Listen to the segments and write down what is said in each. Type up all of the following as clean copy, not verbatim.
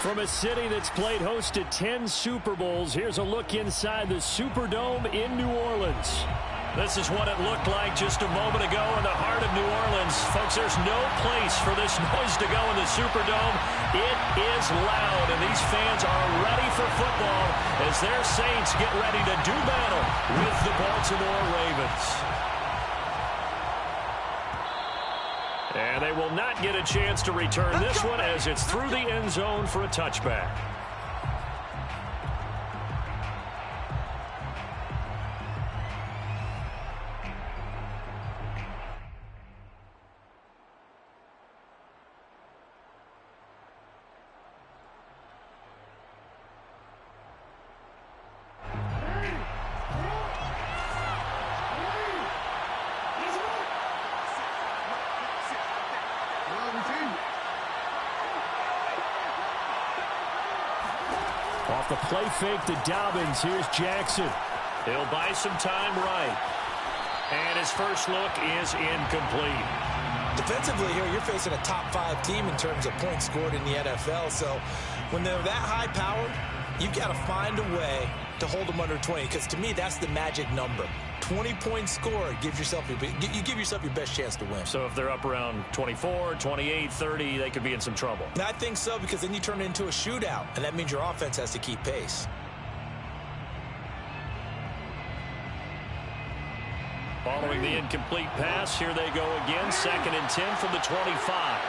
From a city that's played host to 10 Super Bowls, here's a look inside the Superdome in New Orleans. This is what it looked like just a moment ago in the heart of New Orleans. Folks, there's no place for this noise to go in the Superdome. It is loud, and these fans are ready for football as their Saints get ready to do battle with the Baltimore Ravens. And they will not get a chance to return this one as it's through the end zone for a touchback. Off the play fake to Dobbins. Here's Jackson. He'll buy some time right. And his first look is incomplete. Defensively here, you're facing a top 5 team in terms of points scored in the NFL. So when they're that high powered, you've got to find a way to hold them under 20. Because to me, that's the magic number. 20 points scored gives yourself you give yourself your best chance to win. So if they're up around 24, 28, 30, they could be in some trouble. I think so, because then you turn it into a shootout, and that means your offense has to keep pace. Following the incomplete pass, here they go again. 2nd and 10 from the 25.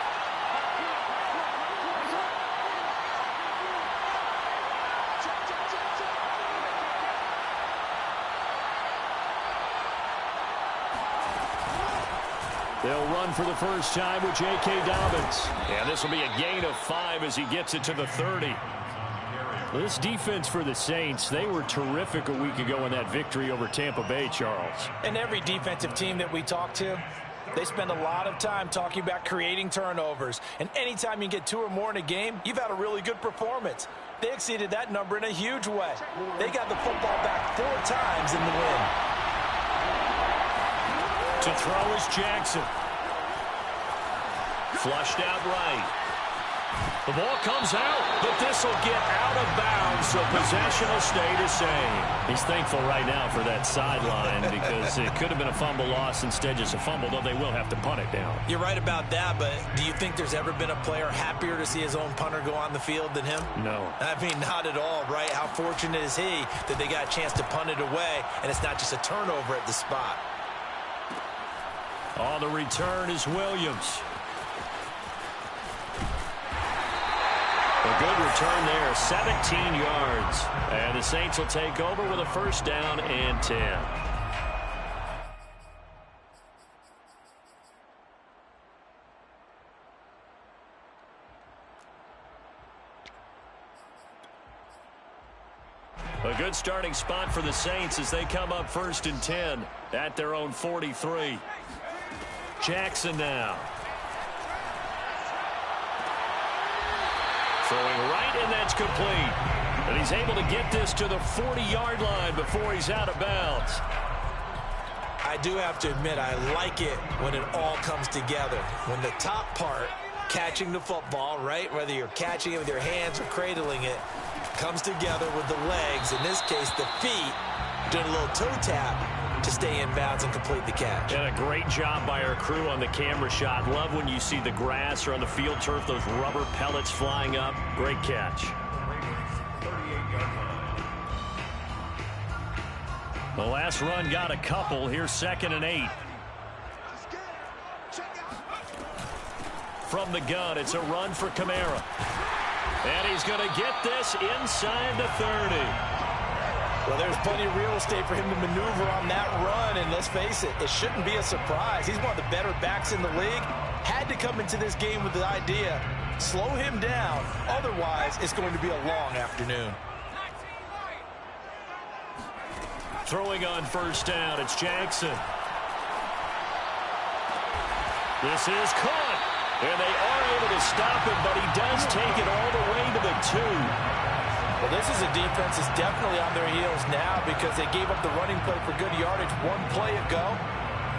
They'll run for the first time with J.K. Dobbins. And this will be a gain of 5 as he gets it to the 30. This defense for the Saints, they were terrific a week ago in that victory over Tampa Bay, Charles. And every defensive team that we talk to, they spend a lot of time talking about creating turnovers. And anytime you get 2 or more in a game, you've had a really good performance. They exceeded that number in a huge way. They got the football back 4 times in the win. To throw is Jackson. Flushed out right. The ball comes out, but this will get out of bounds, so possession will stay the same. He's thankful right now for that sideline because it could have been a fumble loss, instead just a fumble, though they will have to punt it down. You're right about that, but do you think there's ever been a player happier to see his own punter go on the field than him? No. I mean, not at all, right? How fortunate is he that they got a chance to punt it away, and it's not just a turnover at the spot. On the return is Williams. A good return there, 17 yards. And the Saints will take over with a first down and 10. A good starting spot for the Saints as they come up 1st and 10 at their own 43. Jackson now. Throwing right, and that's complete. And he's able to get this to the 40-yard line before he's out of bounds. I do have to admit, I like it when it all comes together. When the top part, catching the football, right, whether you're catching it with your hands or cradling it, comes together with the legs, in this case the feet, doing a little toe tap to stay in bounds and complete the catch. And a great job by our crew on the camera shot. Love when you see the grass or on the field turf, those rubber pellets flying up. Great catch. The last run got a couple. Here's 2nd and 8. From the gun, it's a run for Kamara. And he's going to get this inside the 30. Well, there's plenty of real estate for him to maneuver on that run, and let's face it, it shouldn't be a surprise. He's one of the better backs in the league. Had to come into this game with the idea, slow him down, otherwise it's going to be a long afternoon. Throwing on first down, it's Jackson. This is caught, and they are able to stop him, but he does take it all the way to the 2. Well, this is a defense that's definitely on their heels now because they gave up the running play for good yardage 1 play ago.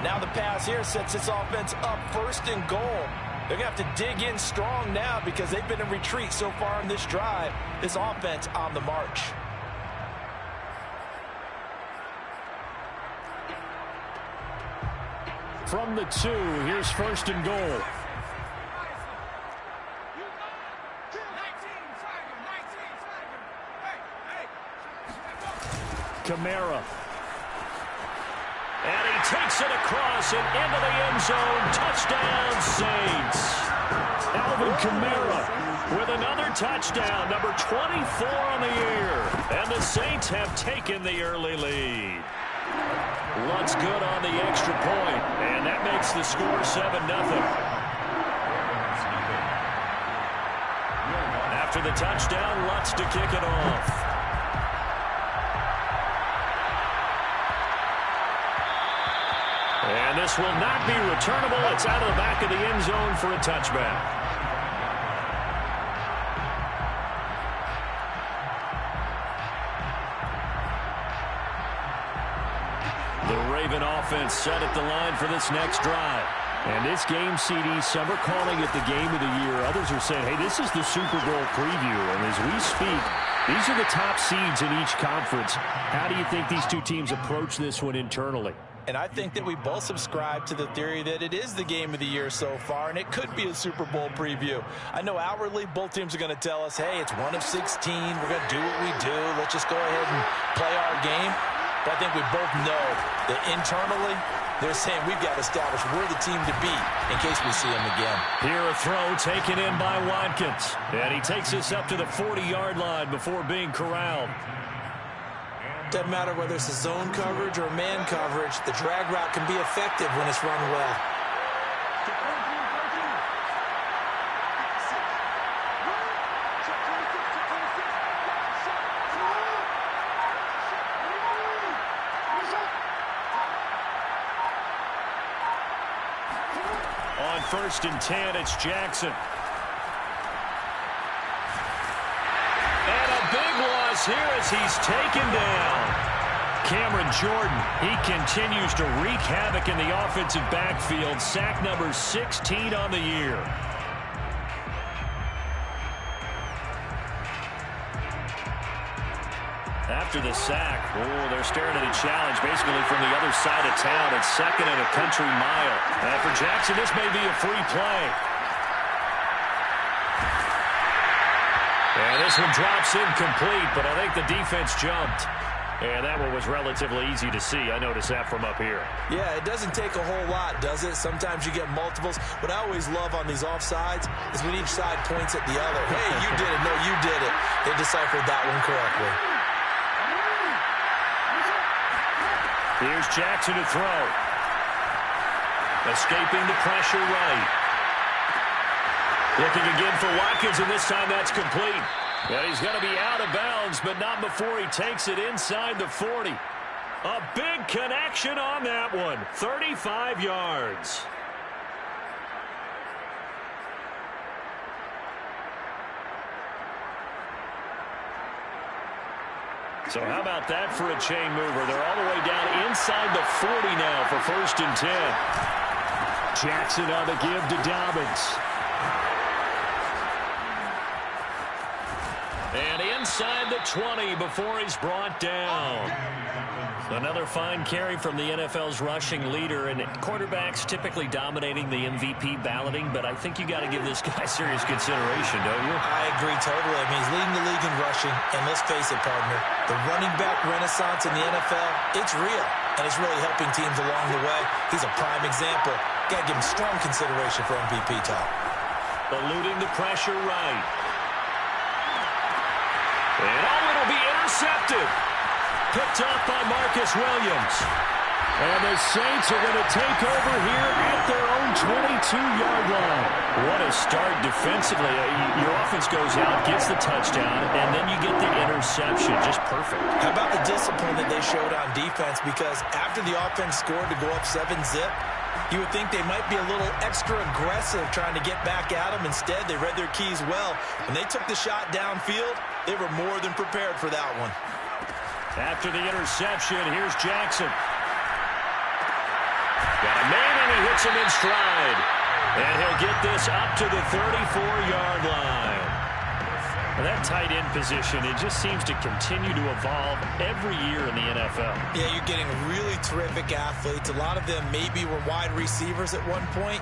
Now the pass here sets this offense up 1st and goal. They're going to have to dig in strong now because they've been in retreat so far in this drive. This offense on the march. From the 2, here's 1st and goal. Kamara. And he takes it across and into the end zone. Touchdown, Saints. Alvin Kamara with another touchdown, number 24 on the year. And the Saints have taken the early lead. Lutt's good on the extra point, and that makes the score 7-0. After the touchdown, Lutt's to kick it off. And this will not be returnable. It's out of the back of the end zone for a touchback. The Raven offense set at the line for this next drive. And this game, CD, some are calling it the game of the year. Others are saying, hey, this is the Super Bowl preview. And as we speak, these are the top seeds in each conference. How do you think these two teams approach this one internally? And I think that we both subscribe to the theory that it is the game of the year so far, and it could be a Super Bowl preview. I know outwardly both teams are going to tell us, hey, it's 1 of 16. We're going to do what we do. Let's just go ahead and play our game. But I think we both know that internally they're saying we've got to establish we're the team to beat in case we see them again. Here a throw taken in by Watkins. And he takes us up to the 40-yard line before being corralled. Doesn't matter whether it's a zone coverage or man coverage, the drag route can be effective when it's run well. On 1st and 10, it's Jackson. Here as he's taken down. Cameron Jordan, he continues to wreak havoc in the offensive backfield. Sack number 16 on the year. After the sack, they're staring at a challenge basically from the other side of town. It's 2nd and a country mile. And for Jackson, this may be a free play. And this one drops incomplete, but I think the defense jumped. And that one was relatively easy to see. I noticed that from up here. Yeah, it doesn't take a whole lot, does it? Sometimes you get multiples. What I always love on these offsides is when each side points at the other. Hey, you did it. No, you did it. They deciphered that one correctly. Here's Jackson to throw. Escaping the pressure right. Looking again for Watkins, and this time that's complete. And he's going to be out of bounds, but not before he takes it inside the 40. A big connection on that one. 35 yards. So how about that for a chain mover? They're all the way down inside the 40 now for 1st and 10. Jackson on the give to Dobbins. And inside the 20 before he's brought down. Another fine carry from the NFL's rushing leader, and quarterbacks typically dominating the MVP balloting, but I think you got to give this guy serious consideration, don't you? I agree totally. I mean, he's leading the league in rushing, and let's face it, partner, the running back renaissance in the NFL, it's real, and it's really helping teams along the way. He's a prime example. Got to give him strong consideration for MVP talk. Eluding the pressure right. And it'll be intercepted. Picked up by Marcus Williams. And the Saints are going to take over here at their own 22-yard line. What a start defensively. Your offense goes out, gets the touchdown, and then you get the interception. Just perfect. How about the discipline that they showed on defense? Because after the offense scored to go up 7-zip, you would think they might be a little extra aggressive trying to get back at them. Instead, they read their keys well. When they took the shot downfield, they were more than prepared for that one. After the interception, here's Jackson. Got a man, and he hits him in stride. And he'll get this up to the 34-yard line. Well, that tight end position, it just seems to continue to evolve every year in the NFL. Yeah, you're getting really terrific athletes. A lot of them maybe were wide receivers at one point.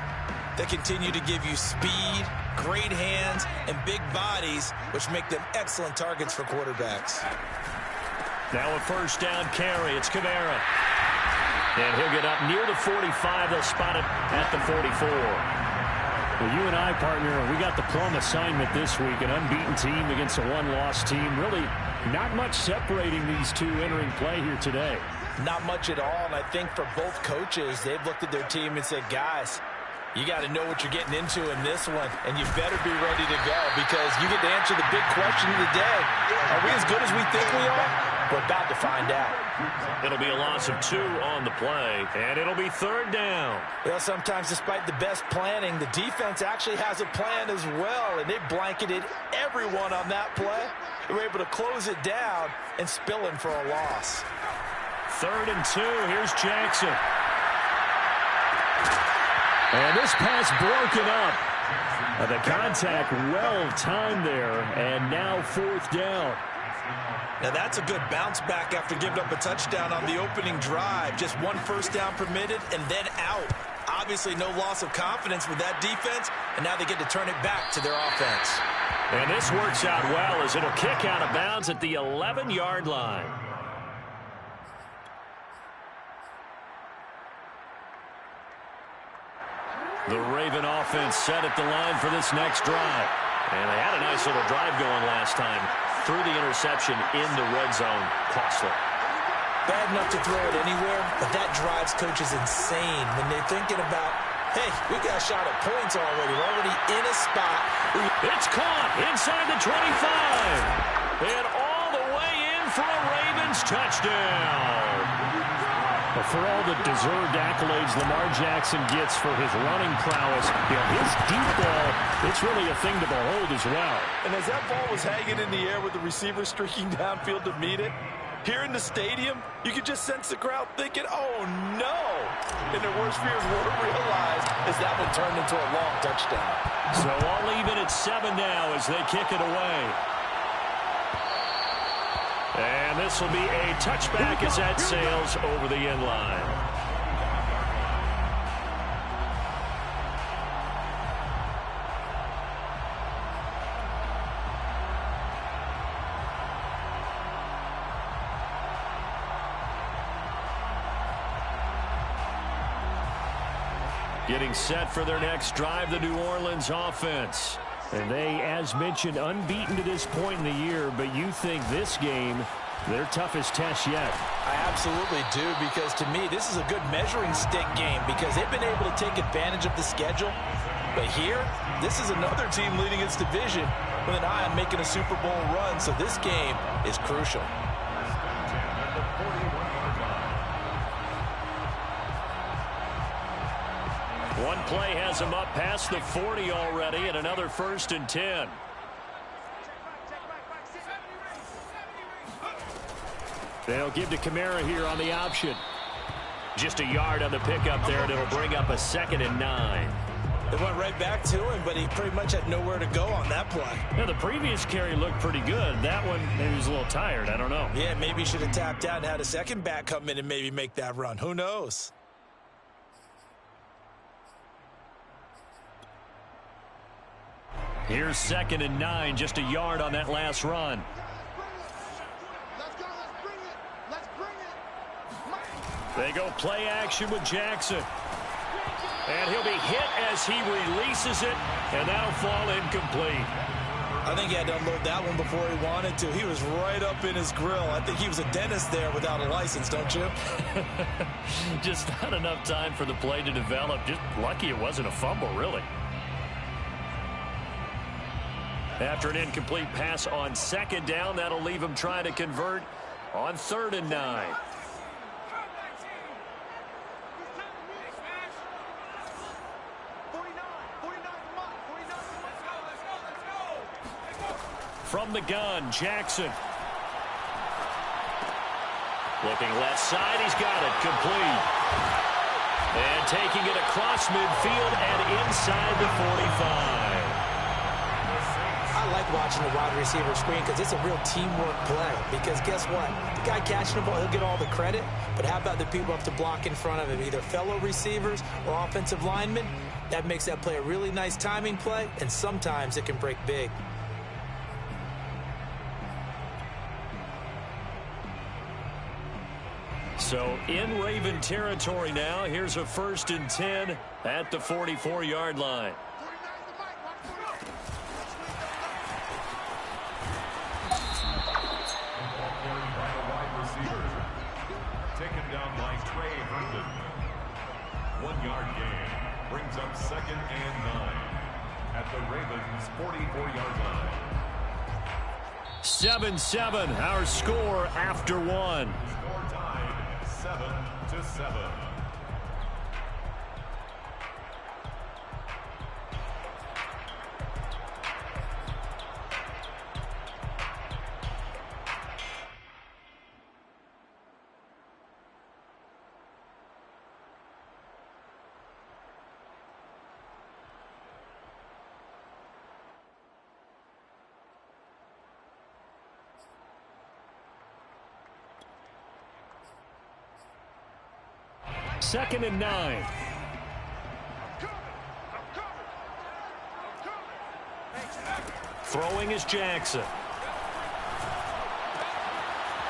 They continue to give you speed, great hands, and big bodies, which make them excellent targets for quarterbacks. Now a first down carry. It's Kamara. And he'll get up near the 45. They'll spot it at the 44. Well, you and I, partner, we got the plum assignment this week. An unbeaten team against a one-loss team. Really not much separating these two entering play here today. Not much at all, and I think for both coaches, they've looked at their team and said, guys, you got to know what you're getting into in this one, and you better be ready to go because you get to answer the big question of the day. Are we as good as we think we are? We're about to find out. It'll be a loss of 2 on the play, and it'll be third down. Well, sometimes despite the best planning, the defense actually has a plan as well, and they blanketed everyone on that play. They were able to close it down and spill in for a loss. 3rd and 2. Here's Jackson. And this pass broken up. The contact well timed there, and now 4th down. Now that's a good bounce back after giving up a touchdown on the opening drive. Just 1 first down permitted and then out. Obviously no loss of confidence with that defense, and now they get to turn it back to their offense. And this works out well as it'll kick out of bounds at the 11-yard line. The Raven offense set at the line for this next drive. And they had a nice little drive going last time. Through the interception in the red zone. Costly. Bad enough to throw it anywhere, but that drives coaches insane when they're thinking about, hey, we got a shot at points already. We're already in a spot. It's caught inside the 25. And all the way in for a Ravens touchdown. Well, for all the deserved accolades Lamar Jackson gets for his running prowess, his deep ball, it's really a thing to behold as well. And as that ball was hanging in the air with the receiver streaking downfield to meet it, here in the stadium, you could just sense the crowd thinking, oh, no. And their worst fears were realized as that one turned into a long touchdown. So all even at 7 now as they kick it away. And this will be a touchback as that sails over the end line. Getting set for their next drive, the New Orleans offense. And they, as mentioned, unbeaten to this point in the year, but you think this game, their toughest test yet. I absolutely do, because to me, this is a good measuring stick game because they've been able to take advantage of the schedule. But here, this is another team leading its division with an eye on making a Super Bowl run, so this game is crucial. One play has him up past the 40 already, and another 1st and 10. They'll give to Kamara here on the option. Just a yard on the pickup there, and it'll bring up a 2nd and 9. They went right back to him, but he pretty much had nowhere to go on that play. Now, the previous carry looked pretty good. That one, maybe he was a little tired. I don't know. Yeah, maybe he should have tapped out and had a second back come in and maybe make that run. Who knows? Here's 2nd and 9, just a yard on that last run. They go play action with Jackson. And he'll be hit as he releases it, and that'll fall incomplete. I think he had to unload that one before he wanted to. He was right up in his grill. I think he was a dentist there without a license, don't you? Just not enough time for the play to develop. Just lucky it wasn't a fumble, really. After an incomplete pass on 2nd down, that'll leave him trying to convert on 3rd and 9. From the gun, Jackson. Looking left side, he's got it, complete. And taking it across midfield and inside the 45. I like watching the wide receiver screen because it's a real teamwork play. Because guess what? The guy catching the ball, he'll get all the credit. But how about the people up to block in front of him, either fellow receivers or offensive linemen? That makes that play a really nice timing play, and sometimes it can break big. So in Raven territory now, here's a 1st and 10 at the 44-yard line. Taken down by Trey Herndon. 1-yard gain brings up 2nd and 9 at the Ravens 44-yard line. 7-7, our score after one. Score tied 7-7. Second and 9. Throwing is Jackson.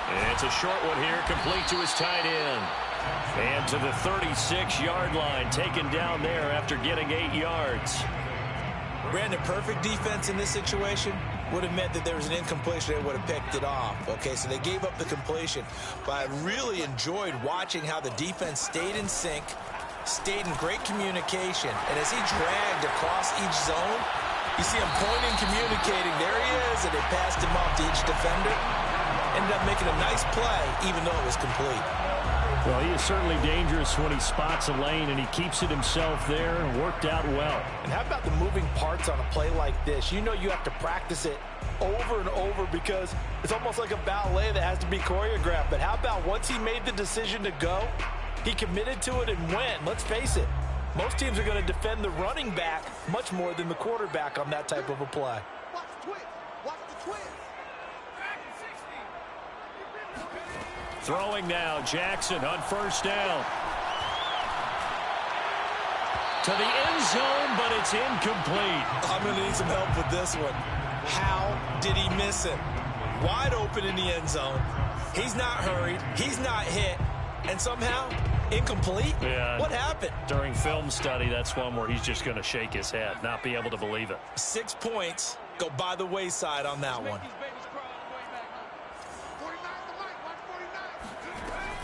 And it's a short one here, complete to his tight end. And to the 36-yard line, taken down there after getting 8 yards. Brandon, perfect defense in this situation would have meant that there was an incompletion. They would have picked it off. Okay, so they gave up the completion. But I really enjoyed watching how the defense stayed in sync, stayed in great communication. And as he dragged across each zone, you see him pointing, communicating. There he is, and they passed him off to each defender. Ended up making a nice play, even though it was complete. Well, he is certainly dangerous when he spots a lane, and he keeps it himself there. Worked out well. And how about the moving parts on a play like this? You know you have to practice it over and over because it's almost like a ballet that has to be choreographed. But how about once he made the decision to go, he committed to it and went. Let's face it, most teams are going to defend the running back much more than the quarterback on that type of a play. Watch the twist. Watch the twist. Throwing now, Jackson on 1st down. To the end zone, but it's incomplete. I'm going to need some help with this one. How did he miss it? Wide open in the end zone. He's not hurried. He's not hit. And somehow, incomplete? Yeah. What happened? During film study, that's one where he's just going to shake his head, not be able to believe it. 6 points go by the wayside on that one.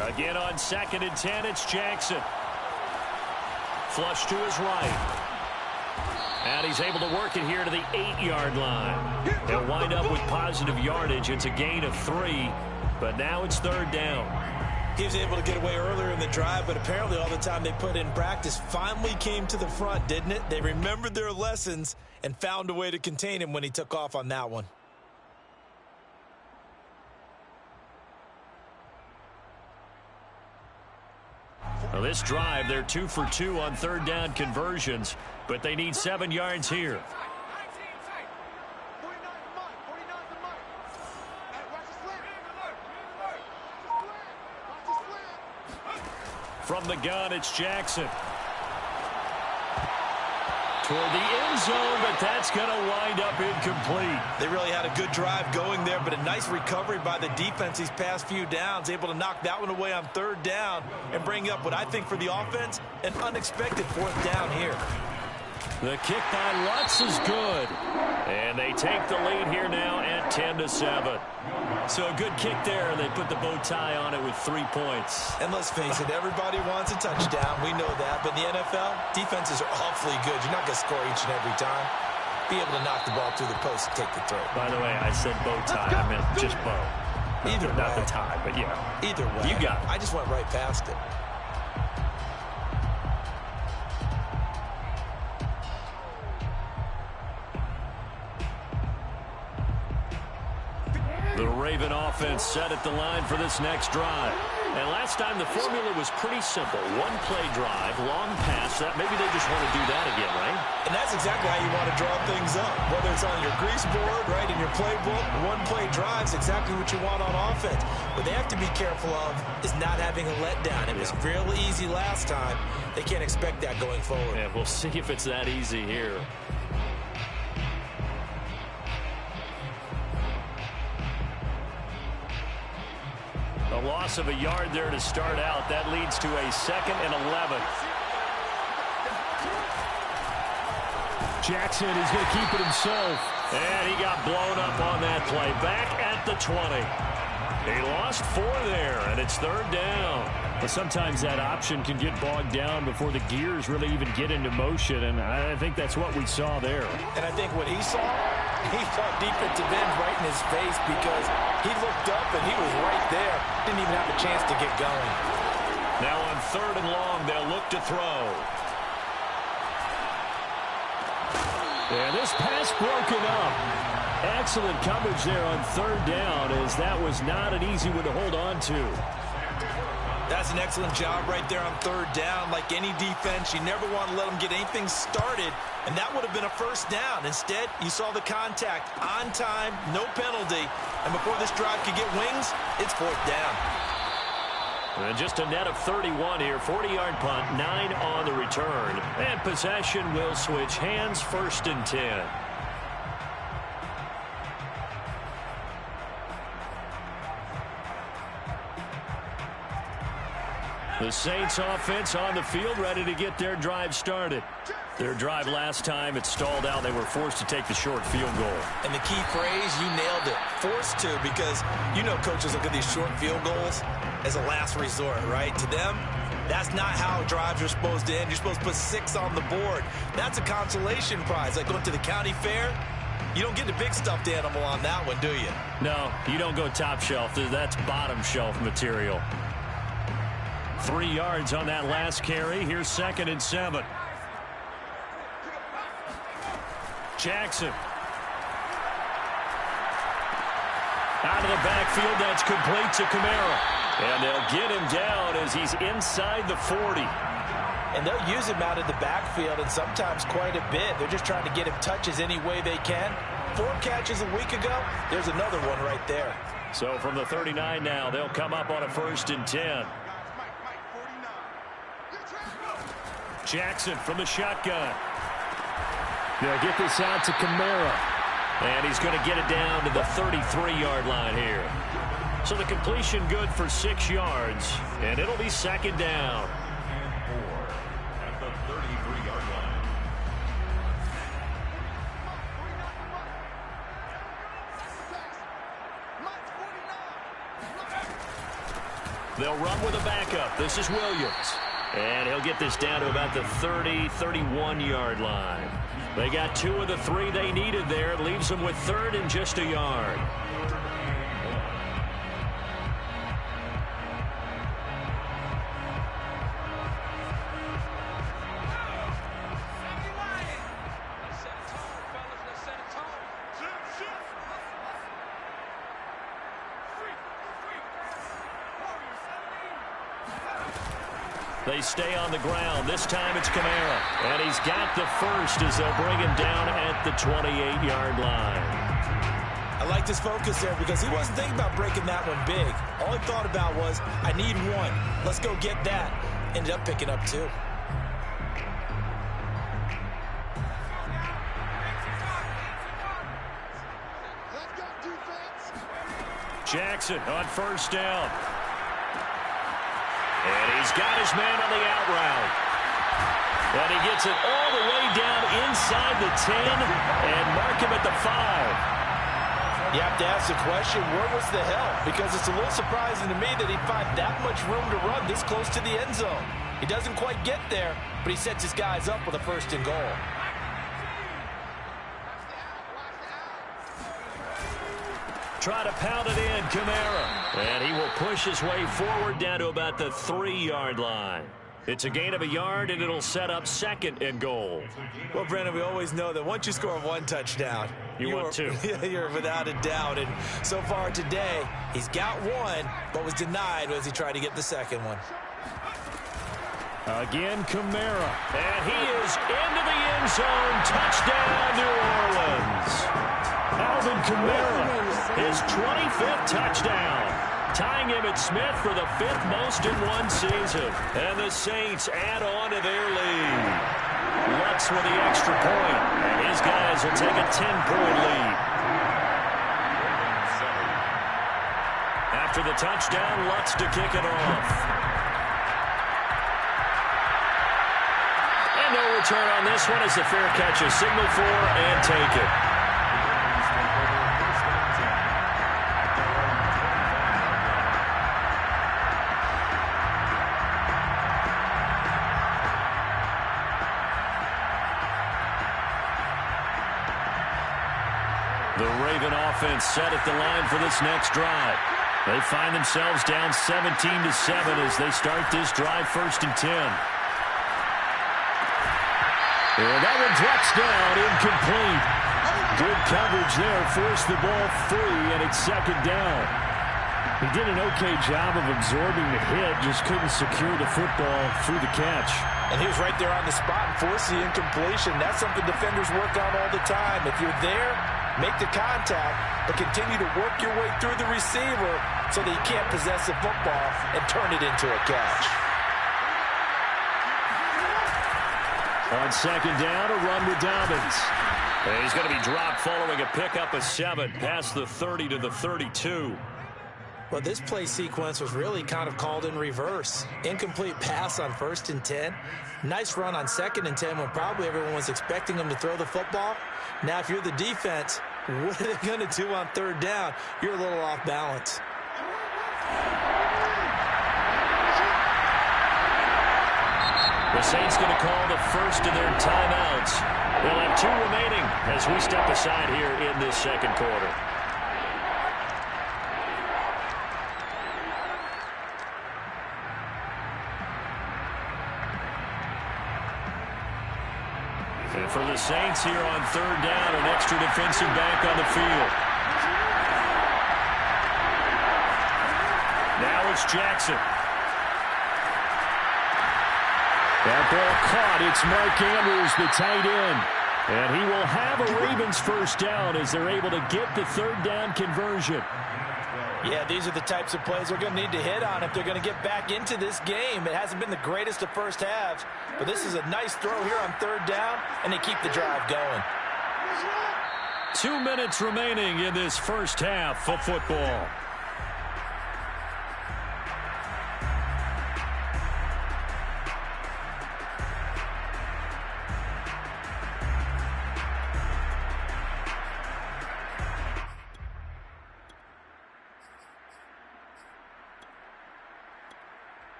Again on 2nd and 10, it's Jackson. Flush to his right. And he's able to work it here to the 8-yard line. He'll wind up with positive yardage. It's a gain of 3, but now it's 3rd down. He was able to get away earlier in the drive, but apparently all the time they put in practice finally came to the front, didn't it? They remembered their lessons and found a way to contain him when he took off on that one. Well, this drive, they're 2 for 2 on 3rd down conversions, but they need 7 yards here. From the gun, it's Jackson. Toward the end zone, but that's going to wind up incomplete. They really had a good drive going there, but a nice recovery by the defense these past few downs, able to knock that one away on 3rd down and bring up what I think for the offense, an unexpected 4th down here. The kick by Lutz is good. And they take the lead here now at 10-7. So a good kick there, and they put the bow tie on it with 3 points. And let's face it, everybody wants a touchdown. We know that. But in the NFL, defenses are awfully good. You're not going to score each and every time. Be able to knock the ball through the post and take the throw. By the way, I said bow tie. I meant just bow. Not the tie, but yeah. Either way. You got it. I just went right past it. The Raven offense set at the line for this next drive. And last time the formula was pretty simple. One play drive, long pass. That maybe they just want to do that again, right? And that's exactly how you want to draw things up. Whether it's on your grease board, right, in your playbook, one play drive is exactly what you want on offense. What they have to be careful of is not having a letdown. It was real easy last time. They can't expect that going forward. Yeah, we'll see if it's that easy here. A loss of a yard there to start out. That leads to a 2nd and 11. Jackson, he's going to keep it himself. And he got blown up on that play. Back at the 20. He lost 4 there, and it's 3rd down. But sometimes that option can get bogged down before the gears really even get into motion, and I think that's what we saw there. And I think what he saw defensive end right in his face because he looked up and he was right there. Didn't even have a chance to get going. Now on 3rd and long, they'll look to throw. And this pass broken up. Excellent coverage there on 3rd down, as that was not an easy one to hold on to. That's an excellent job right there on 3rd down. Like any defense, you never want to let them get anything started, and that would have been a 1st down. Instead, you saw the contact on time, no penalty, and before this drive could get wings, it's 4th down. And just a net of 31 here, 40-yard punt, 9 on the return, and possession will switch hands, 1st and 10. The Saints offense on the field, ready to get their drive started. Their drive last time, it stalled out. They were forced to take the short field goal. And the key phrase, you nailed it, forced to, because you know coaches look at these short field goals as a last resort, right? To them, that's not how drives are supposed to end. You're supposed to put 6 on the board. That's a consolation prize. Like going to the county fair, you don't get the big stuffed animal on that one, do you? No, you don't go top shelf. That's bottom shelf material. 3 yards on that last carry. Here's 2nd and 7. Jackson. Out of the backfield, that's complete to Kamara. And they'll get him down as he's inside the 40. And they'll use him out of the backfield, and sometimes quite a bit. They're just trying to get him touches any way they can. 4 catches a week ago. There's another one right there. So from the 39 now, they'll come up on a 1st and 10. Jackson from the shotgun. They'll get this out to Kamara. And he's going to get it down to the 33-yard line here. So the completion good for 6 yards, and it'll be 2nd down. And 4 at the 33-yard line. They'll run with a backup. This is Williams. And he'll get this down to about the 30-31-yard line. They got 2 of the 3 they needed there. It leaves them with 3rd and just a yard. They stay on the ground. This time it's Kamara. And he's got the 1st as they'll bring him down at the 28-yard line. I like his focus there because he wasn't thinking about breaking that one big. All he thought about was, I need 1. Let's go get that. Ended up picking up 2. Jackson on 1st down. And he's got his man on the out route. And he gets it all the way down inside the 10 and mark him at the 5. You have to ask the question, where was the help? Because it's a little surprising to me that he'd find that much room to run this close to the end zone. He doesn't quite get there, but he sets his guys up with a 1st and goal. Try to pound it in, Kamara. And he will push his way forward down to about the 3-yard line. It's a gain of a yard, and it'll set up 2nd and goal. Well, Brandon, we always know that once you score one touchdown, you want two. You're without a doubt. And so far today, he's got one, but was denied as he tried to get the second one. Again, Kamara. And he is into the end zone. Touchdown, New Orleans. Alvin Kamara, his 25th touchdown. Tying him at Smith for the 5th most in one season. And the Saints add on to their lead. Lutz with the extra point. And his guys will take a 10-point lead. After the touchdown, Lutz to kick it off. No return on this one as the fair catch is signaled for and taken. The Raven offense set at the line for this next drive. They find themselves down 17-7 as they start this drive 1st and 10. And that one drops down, incomplete. Good coverage there, forced the ball free, and it's 2nd down. He did an okay job of absorbing the hit, just couldn't secure the football through the catch. And he was right there on the spot and forced the incompletion. That's something defenders work on all the time. If you're there, make the contact, but continue to work your way through the receiver so that you can't possess the football and turn it into a catch. On 2nd down, a run with Dobbins. And he's going to be dropped following a pickup of 7 past the 30 to the 32. Well, this play sequence was really kind of called in reverse. Incomplete pass on 1st and 10. Nice run on 2nd and 10 when probably everyone was expecting him to throw the football. Now, if you're the defense, what are they going to do on 3rd down? You're a little off balance. The Saints going to call the first of their timeouts. They'll have 2 remaining as we step aside here in this 2nd quarter. And for the Saints here on 3rd down, an extra defensive back on the field. Now it's Jackson. That ball caught. It's Mark Andrews, the tight end. And he will have a Ravens 1st down as they're able to get the 3rd down conversion. Yeah, these are the types of plays they're going to need to hit on if they're going to get back into this game. It hasn't been the greatest of first halves, but this is a nice throw here on 3rd down, and they keep the drive going. 2 minutes remaining in this first half of football.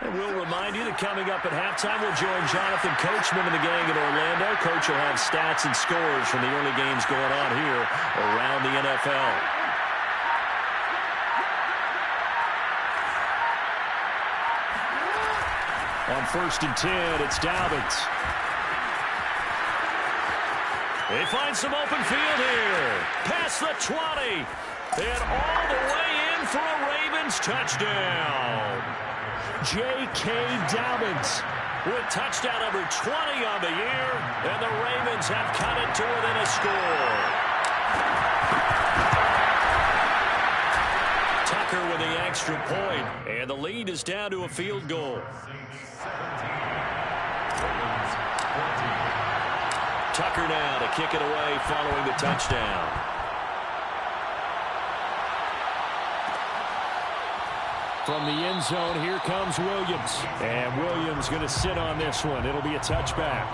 And we'll remind you that coming up at halftime, we'll join Jonathan Coachman and the gang in Orlando. Coach will have stats and scores from the early games going on here around the NFL. On 1st and 10, it's Dobbins. They find some open field here. Past the 20. And all the way in for a Ravens touchdown. J.K. Dobbins with touchdown number 20 on the year, and the Ravens have cut it to within a score. Tucker with the extra point, and the lead is down to a field goal. Tucker now to kick it away following the touchdown. From the end zone, here comes Williams. And Williams going to sit on this one. It'll be a touchback.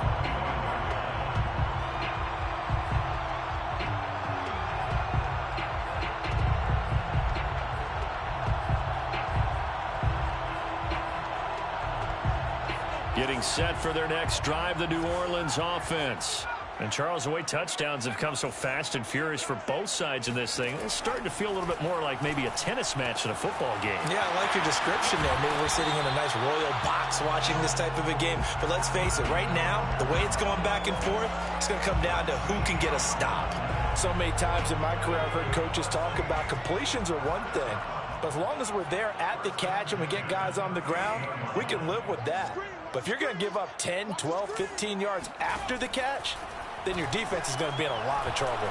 Getting set for their next drive, the New Orleans offense. And, Charles, the way touchdowns have come so fast and furious for both sides in this thing, it's starting to feel a little bit more like maybe a tennis match than a football game. Yeah, I like your description there. Maybe we're sitting in a nice royal box watching this type of a game. But let's face it, right now, the way it's going back and forth, it's going to come down to who can get a stop. So many times in my career, I've heard coaches talk about completions are one thing. But as long as we're there at the catch and we get guys on the ground, we can live with that. But if you're going to give up 10, 12, 15 yards after the catch, then your defense is going to be in a lot of trouble.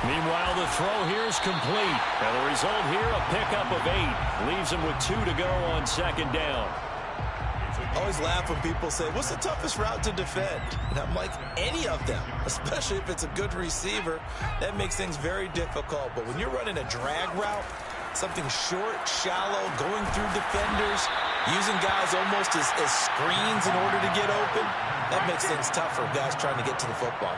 Meanwhile, the throw here is complete. And the result here, a pickup of 8. Leaves him with 2 to go on second down. I always laugh when people say, what's the toughest route to defend? And I'm like, any of them, especially if it's a good receiver. That makes things very difficult. But when you're running a drag route, something short, shallow, going through defenders, using guys almost as screens in order to get open, that makes things tough for guys trying to get to the football.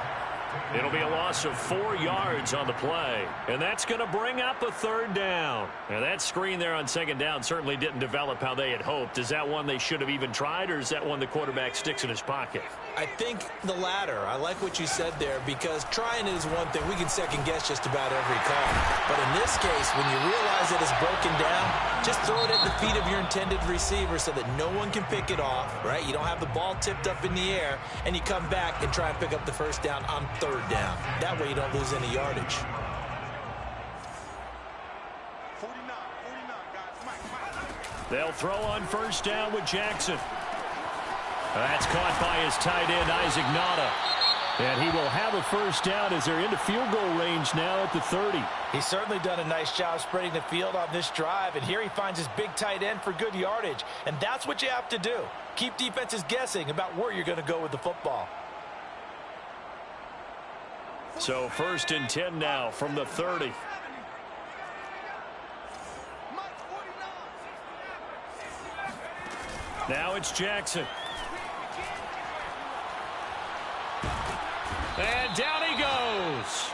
It'll be a loss of 4 yards on the play. And that's going to bring up a third down. Now, that screen there on second down certainly didn't develop how they had hoped. Is that one they should have even tried, or is that one the quarterback sticks in his pocket? I think the latter. I like what you said there, because trying it is one thing. We can second-guess just about every call. But in this case, when you realize that it's broken down, just throw it at the feet of your intended receiver so that no one can pick it off, right? You don't have the ball tipped up in the air, and you come back and try and pick up the first down on third down. That way you don't lose any yardage. 49, guys. Mike. They'll throw on first down with Jackson. That's caught by his tight end, Isaac Nada. And he will have a first down as they're into field goal range now at the 30. He's certainly done a nice job spreading the field on this drive, and here he finds his big tight end for good yardage. And that's what you have to do. Keep defenses guessing about where you're going to go with the football. So 1st and 10 now from the 30. Now it's Jackson. And down he goes.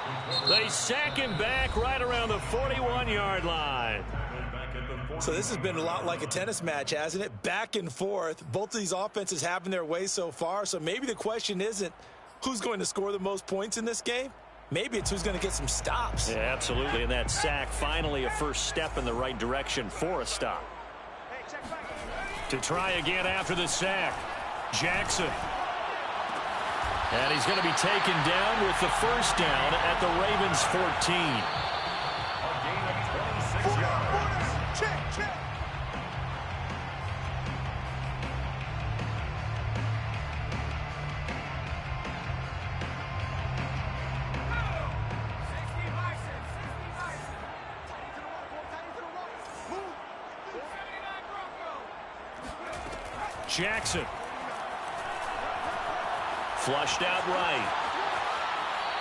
They sack him back right around the 41-yard line. So this has been a lot like a tennis match, hasn't it? Back and forth. Both of these offenses having their way so far. So maybe the question isn't who's going to score the most points in this game. Maybe it's who's going to get some stops. Yeah, absolutely. And that sack, finally a first step in the right direction for a stop. To try again after the sack, Jackson. And he's going to be taken down with the first down at the Ravens 14. A gain of 26 yards. Check. Jackson. Flushed out right.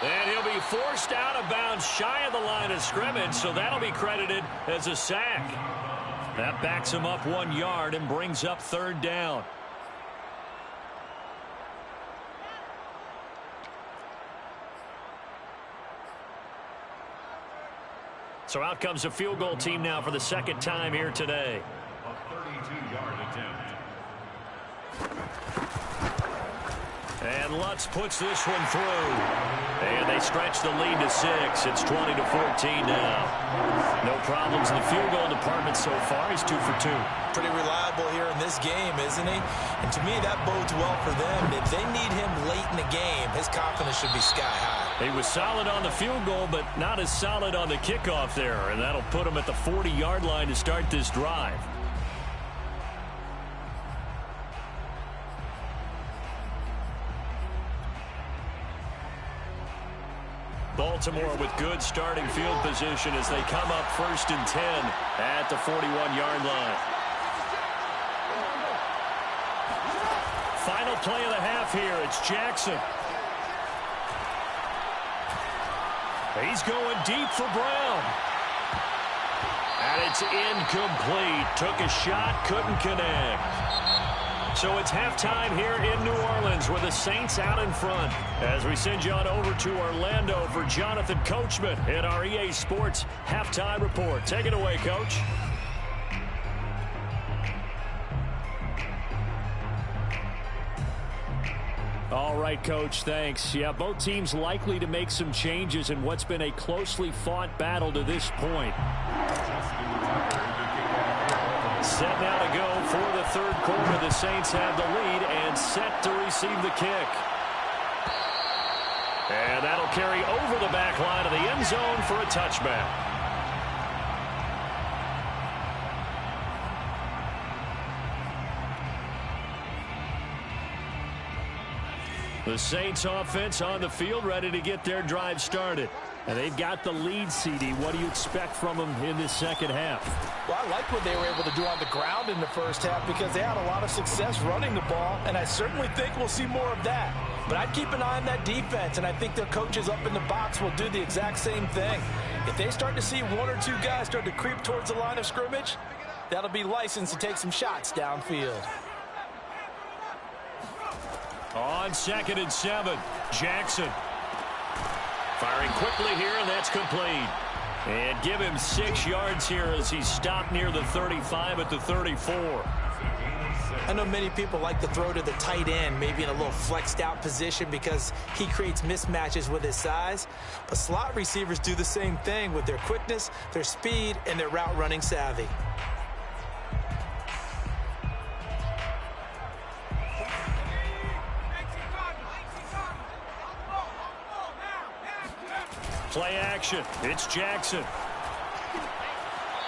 And he'll be forced out of bounds shy of the line of scrimmage, so that'll be credited as a sack. That backs him up 1 yard and brings up third down. So out comes a field goal team now for the second time here today. A 32-yard attempt. And Lutz puts this one through. And they stretch the lead to 6. It's 20-14 now. No problems in the field goal department so far. He's 2 for 2. Pretty reliable here in this game, isn't he? And to me, that bodes well for them. If they need him late in the game, his confidence should be sky high. He was solid on the field goal, but not as solid on the kickoff there. And that'll put him at the 40-yard line to start this drive. Baltimore with good starting field position as they come up 1st and 10 at the 41-yard line. Final play of the half here. It's Jackson. He's going deep for Brown. And it's incomplete. Took a shot, couldn't connect. So it's halftime here in New Orleans with the Saints out in front. As we send you on over to Orlando for Jonathan Coachman in our EA Sports Halftime Report. Take it away, Coach. All right, Coach, thanks. Yeah, both teams likely to make some changes in what's been a closely fought battle to this point. Set now to go for the third quarter. The Saints have the lead and set to receive the kick. And that'll carry over the back line of the end zone for a touchback. The Saints offense on the field, ready to get their drive started. And they've got the lead, CD. What do you expect from them in this second half? Well, I like what they were able to do on the ground in the first half because they had a lot of success running the ball, and I certainly think we'll see more of that. But I'd keep an eye on that defense, and I think their coaches up in the box will do the exact same thing. If they start to see one or two guys start to creep towards the line of scrimmage, that'll be licensed to take some shots downfield. On 2nd and 7, Jackson. Firing quickly here, and that's complete. And give him 6 yards here as he's stopped near the 35 at the 34. I know many people like to throw to the tight end, maybe in a little flexed out position because he creates mismatches with his size. But slot receivers do the same thing with their quickness, their speed, and their route running savvy. Play action. It's Jackson.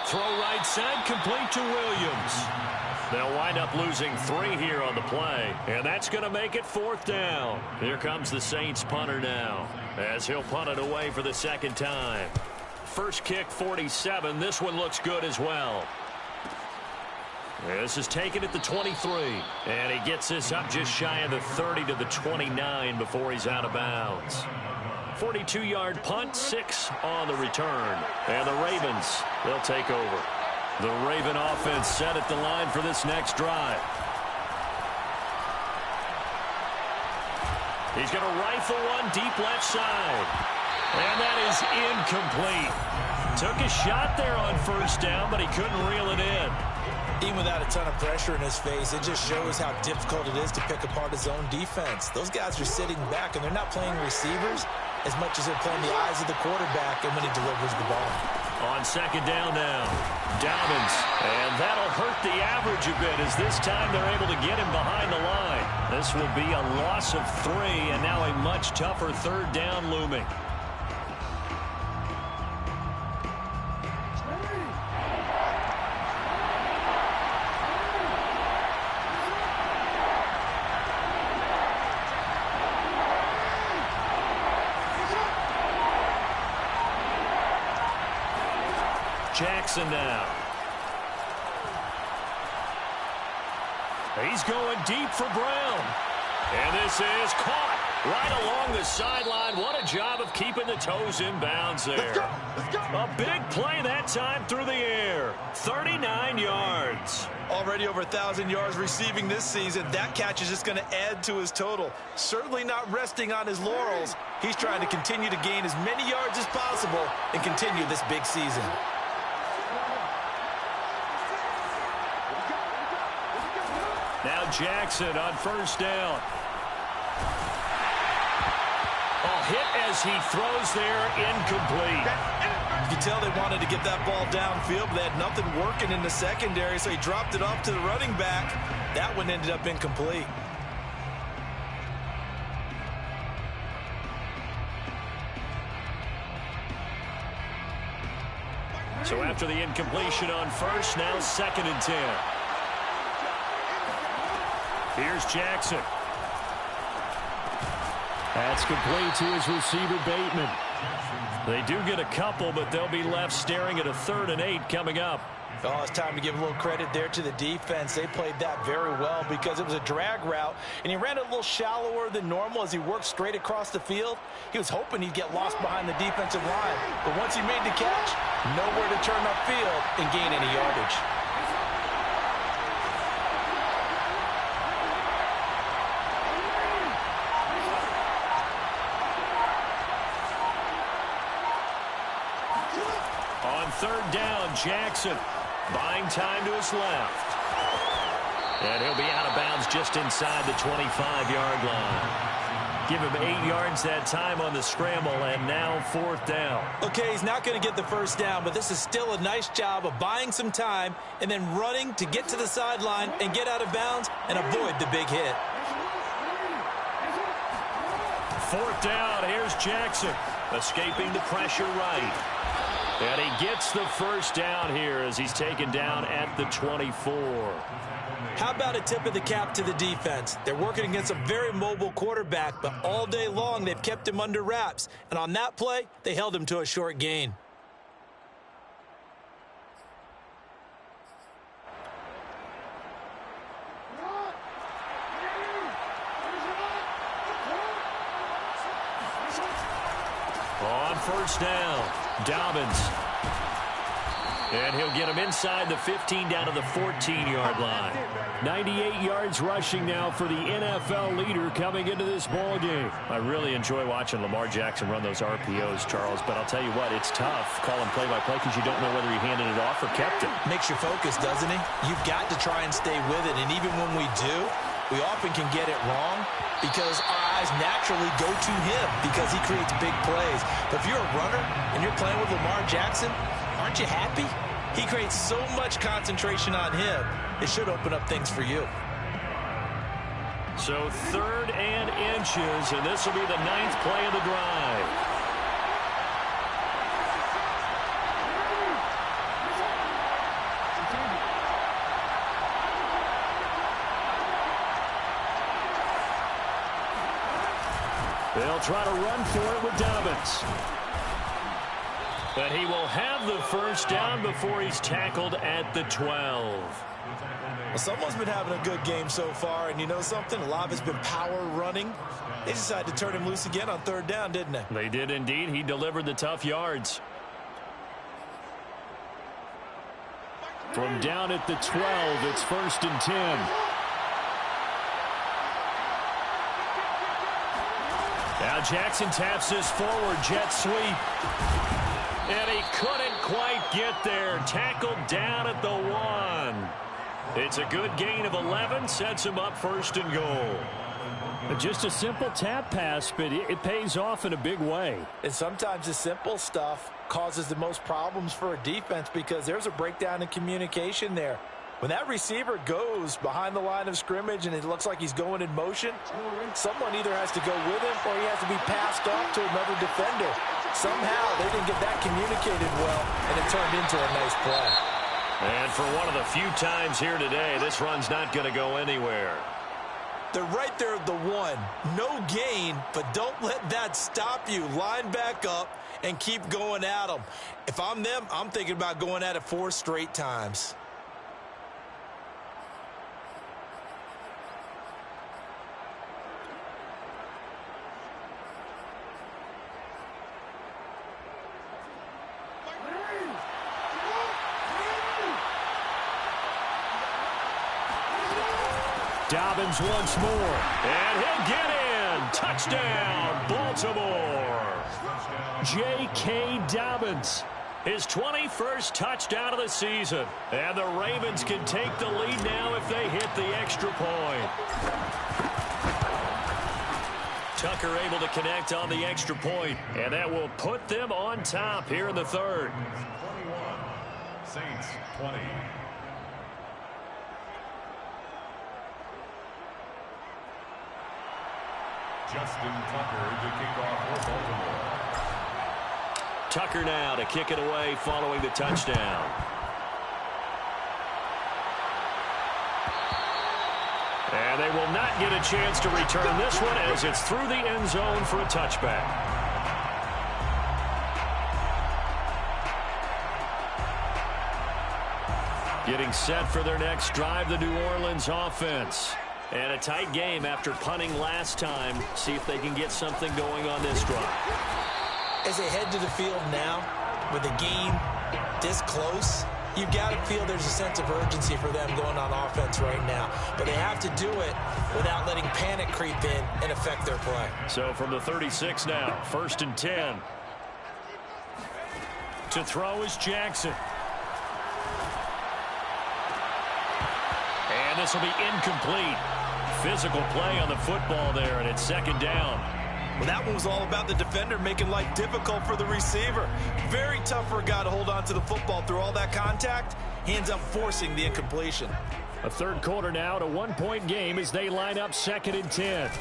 Throw right side, complete to Williams. They'll wind up losing 3 here on the play, and that's going to make it 4th down. Here comes the Saints punter now, as he'll punt it away for the second time. First kick, 47. This one looks good as well. This is taken at the 23, and he gets this up just shy of the 30 to the 29 before he's out of bounds. 42-yard punt, 6 on the return. And the Ravens, they'll take over. The Raven offense set at the line for this next drive. He's going to rifle one deep left side. And that is incomplete. Took a shot there on first down, but he couldn't reel it in. Even without a ton of pressure in his face, it just shows how difficult it is to pick apart his own defense. Those guys are sitting back, and they're not playing receivers as much as they're playing the eyes of the quarterback and when he delivers the ball. On second down now, Dobbins. And that'll hurt the average a bit as this time they're able to get him behind the line. This will be a loss of 3 and now a much tougher third down looming. Jackson now. He's going deep for Brown. And this is caught right along the sideline. What a job of keeping the toes in bounds there. Let's go. Let's go. A big play that time through the air. 39 yards. Already over 1,000 yards receiving this season. That catch is just going to add to his total. Certainly not resting on his laurels. He's trying to continue to gain as many yards as possible and continue this big season. Now Jackson on first down. A hit as he throws there, incomplete. You can tell they wanted to get that ball downfield, but they had nothing working in the secondary, so he dropped it off to the running back. That one ended up incomplete. So after the incompletion on first, now 2nd and 10. Here's Jackson. That's complete to his receiver, Bateman. They do get a couple, but they'll be left staring at a 3rd and 8 coming up. Oh, it's time to give a little credit there to the defense. They played that very well because it was a drag route, and he ran it a little shallower than normal as he worked straight across the field. He was hoping he'd get lost behind the defensive line, but once he made the catch, nowhere to turn upfield and gain any yardage. On 3rd down, Jackson buying time to his left. And he'll be out of bounds just inside the 25-yard line. Give him 8 yards that time on the scramble, and now 4th down. Okay, he's not going to get the first down, but this is still a nice job of buying some time and then running to get to the sideline and get out of bounds and avoid the big hit. 4th down, here's Jackson, escaping the pressure right. And he gets the first down here as he's taken down at the 24. How about a tip of the cap to the defense? They're working against a very mobile quarterback, but all day long they've kept him under wraps. And on that play, they held him to a short gain. On first down, Dobbins. And he'll get him inside the 15 down to the 14-yard line. 98 yards rushing now for the NFL leader coming into this ball game. I really enjoy watching Lamar Jackson run those RPOs, Charles, but I'll tell you what, it's tough calling play-by-play because you don't know whether he handed it off or kept it. Makes you focus, doesn't he? You've got to try and stay with it, and even when we do, we often can get it wrong because our eyes naturally go to him because he creates big plays. But if you're a runner and you're playing with Lamar Jackson, aren't you happy? He creates so much concentration on him. It should open up things for you. So 3rd and inches, and this will be the 9th play of the drive. They'll try to run for it with Dobbins. But he will have the first down before he's tackled at the 12. Well, someone's been having a good game so far, and you know something? A lot has been power running. They decided to turn him loose again on 3rd down, didn't they? They did indeed. He delivered the tough yards. From down at the 12, it's 1st and 10. Now Jackson taps this forward jet sweep. And he couldn't quite get there. Tackled down at the 1. It's a good gain of 11. Sets him up 1st and goal. Just a simple tap pass, but it pays off in a big way. And sometimes the simple stuff causes the most problems for a defense because there's a breakdown in communication there. When that receiver goes behind the line of scrimmage and it looks like he's going in motion, someone either has to go with him or he has to be passed off to another defender. Somehow they didn't get that communicated well, and it turned into a nice play. And for one of the few times here today, this run's not going to go anywhere. They're right there at the 1. No gain, but don't let that stop you. Line back up and keep going at them. If I'm them, I'm thinking about going at it 4 straight times. Dobbins once more, and he'll get in. Touchdown, Baltimore. J.K. Dobbins, his 21st touchdown of the season. And the Ravens can take the lead now if they hit the extra point. Tucker able to connect on the extra point, and that will put them on top here in the 3rd. 21, Saints 20. Justin Tucker to kick off for Baltimore. Tucker now to kick it away following the touchdown. And they will not get a chance to return this one as it's through the end zone for a touchback. Getting set for their next drive, the New Orleans offense. And a tight game after punting last time. See if they can get something going on this drive. As they head to the field now, with the game this close, you've got to feel there's a sense of urgency for them going on offense right now. But they have to do it without letting panic creep in and affect their play. So from the 36 now, 1st and 10. To throw is Jackson. And this will be incomplete. Physical play on the football there, and it's 2nd down. Well, that one was all about the defender making life difficult for the receiver. Very tough for a guy to hold on to the football through all that contact. He ends up forcing the incompletion. A third quarter now, a one-point game as they line up 2nd and 10.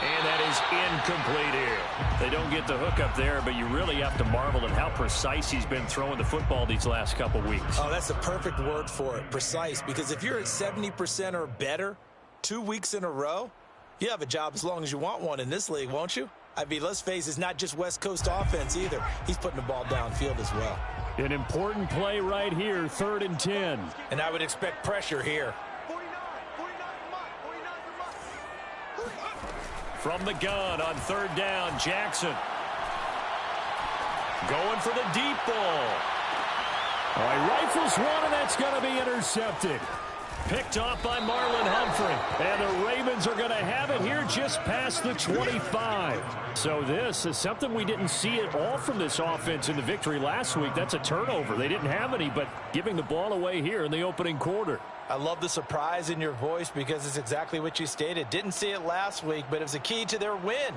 And that is incomplete here. They don't get the hook up there, but you really have to marvel at how precise he's been throwing the football these last couple weeks. Oh, that's the perfect word for it, precise. Because if you're at 70% or better 2 weeks in a row, you have a job as long as you want one in this league, won't you? I mean, let's face it, it's not just West Coast offense either. He's putting the ball downfield as well. An important play right here, 3rd and 10. And I would expect pressure here. From the gun on 3rd down, Jackson. Going for the deep ball. All right, rifles one, and that's going to be intercepted. Picked off by Marlon Humphrey. And the Ravens are going to have it here just past the 25. So this is something we didn't see at all from this offense in the victory last week. That's a turnover. They didn't have any, but giving the ball away here in the opening quarter. I love the surprise in your voice because it's exactly what you stated. Didn't see it last week, but it was a key to their win.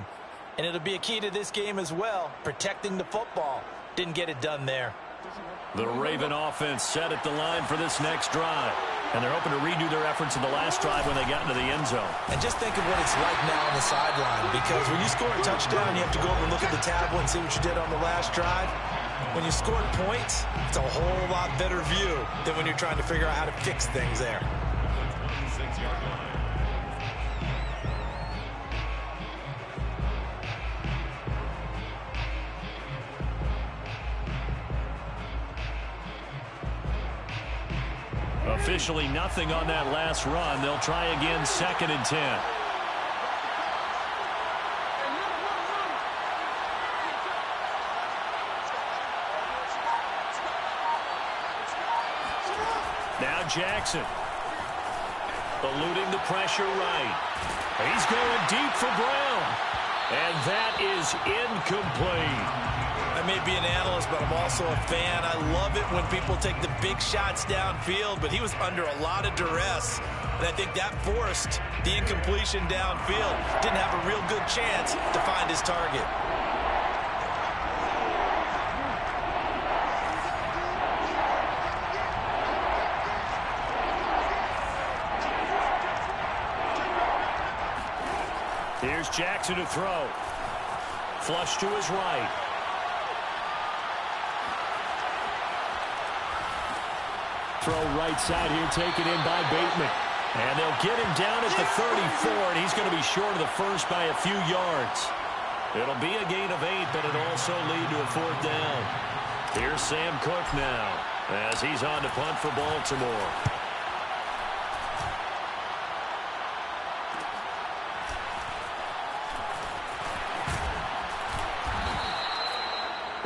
And it'll be a key to this game as well, protecting the football. Didn't get it done there. The Raven offense set at the line for this next drive. And they're hoping to redo their efforts in the last drive when they got into the end zone. And just think of what it's like now on the sideline, because when you score a touchdown, you have to go over and look at the tablet and see what you did on the last drive. When you scored points, it's a whole lot better view than when you're trying to figure out how to fix things there. Officially nothing on that last run. They'll try again 2nd and 10. Now Jackson. Eluding the pressure right. He's going deep for Brown. And that is incomplete. I may be an analyst, but I'm also a fan. I love it when people take the big shots downfield, but he was under a lot of duress. And I think that forced the incompletion downfield. Didn't have a real good chance to find his target. Here's Jackson to throw. Flush to his right. Throw right side here, taken in by Bateman. And they'll get him down at the 34, and he's going to be short of the first by a few yards. It'll be a gain of 8, but it'll also lead to a 4th down. Here's Sam Cook now as he's on to punt for Baltimore.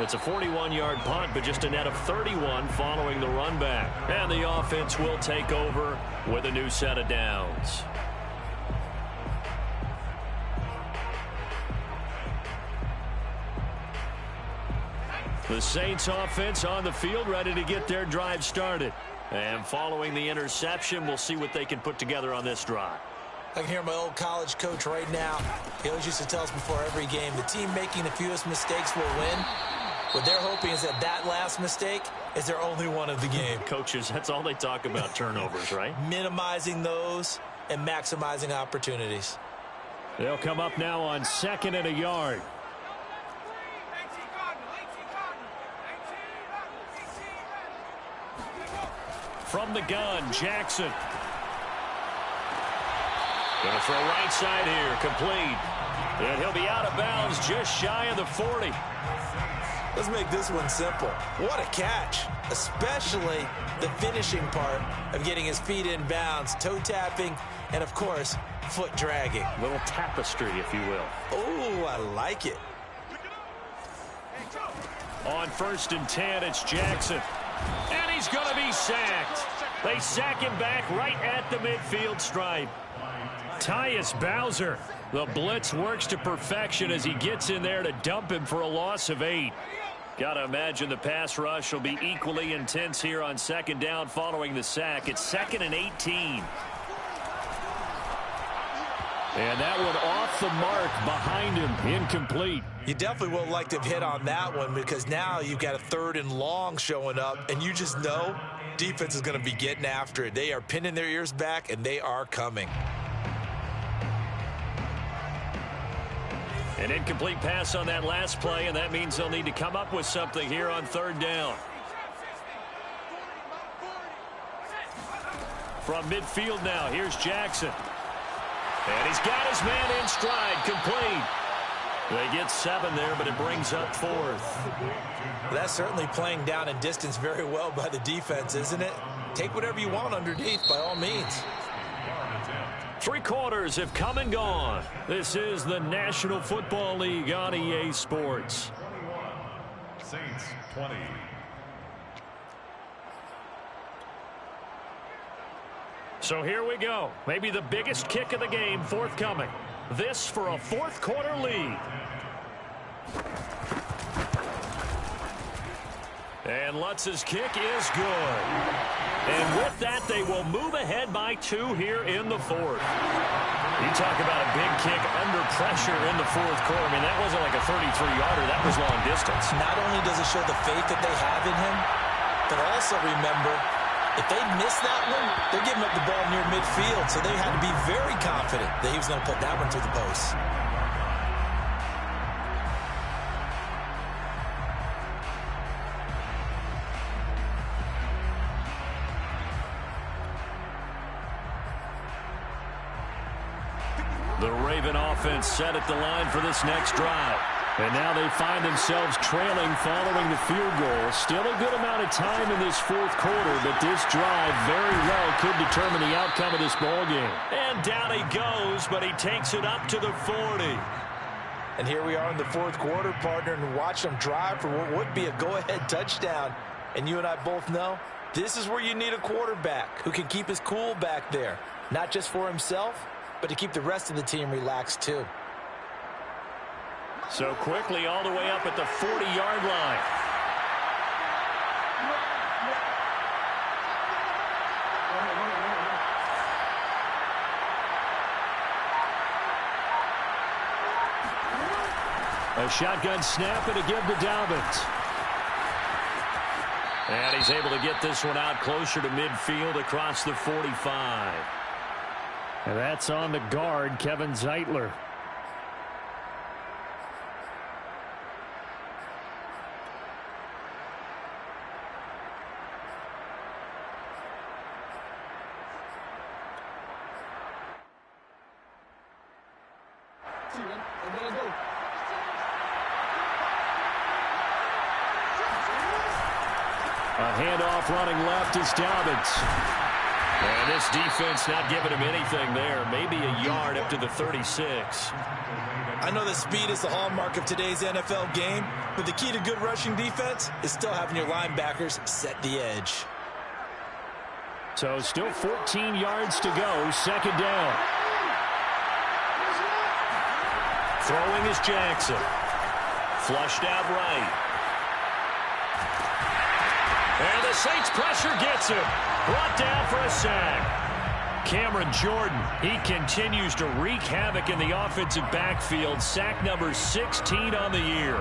It's a 41-yard punt, but just a net of 31 following the run back. And the offense will take over with a new set of downs. The Saints offense on the field, ready to get their drive started. And following the interception, we'll see what they can put together on this drive. I can hear my old college coach right now. He always used to tell us before every game, the team making the fewest mistakes will win. What they're hoping is that that last mistake is their only one of the game. Coaches, that's all they talk about, turnovers, right? Minimizing those and maximizing opportunities. They'll come up now on 2nd and a yard. From the gun, Jackson. Gonna throw right side here, complete. And he'll be out of bounds just shy of the 40. Let's make this one simple. What a catch, especially the finishing part of getting his feet in bounds, toe tapping, and of course, foot dragging. A little tapestry, if you will. Oh, I like it. On 1st and 10, it's Jackson. And he's going to be sacked. They sack him back right at the midfield stripe. Tyus Bowser. The blitz works to perfection as he gets in there to dump him for a loss of 8. Got to imagine the pass rush will be equally intense here on 2nd down following the sack. It's 2nd and 18. And that one off the mark behind him, incomplete. You definitely would have liked to have hit on that one because now you've got a 3rd and long showing up, and you just know defense is going to be getting after it. They are pinning their ears back, and they are coming. An incomplete pass on that last play, and that means they'll need to come up with something here on 3rd down. From midfield now, here's Jackson. And he's got his man in stride, complete. They get 7 there, but it brings up 4th. That's certainly playing down in distance very well by the defense, isn't it? Take whatever you want underneath, by all means. 3 quarters have come and gone. This is the National Football League on EA Sports. 21, Saints 20. So here we go. Maybe the biggest kick of the game forthcoming. This for a 4th quarter lead. And Lutz's kick is good. And with that, they will move ahead by 2 here in the 4th. You talk about a big kick under pressure in the 4th quarter. I mean, that wasn't like a 33-yarder. That was long distance. Not only does it show the faith that they have in him, but also remember, if they miss that one, they're giving up the ball near midfield, so they had to be very confident that he was going to put that one through the post. The Raven offense set at the line for this next drive. And now they find themselves trailing following the field goal. Still a good amount of time in this 4th quarter, but this drive very well could determine the outcome of this ball game. And down he goes, but he takes it up to the 40. And here we are in the 4th quarter, partner, and watch them drive for what would be a go-ahead touchdown. And you and I both know this is where you need a quarterback who can keep his cool back there. Not just for himself, but to keep the rest of the team relaxed too. So quickly all the way up at the 40-yard line. A shotgun snap and a give to Dobbins. And he's able to get this one out closer to midfield across the 45. And that's on the guard, Kevin Zeitler. A handoff running left is Dobbins. And this defense not giving him anything there. Maybe a yard up to the 36. I know that speed is the hallmark of today's NFL game, but the key to good rushing defense is still having your linebackers set the edge. So still 14 yards to go. 2nd down. Throwing is Jackson. Flushed out right. And the Saints pressure gets him. Brought down for a sack. Cameron Jordan, he continues to wreak havoc in the offensive backfield. Sack number 16 on the year.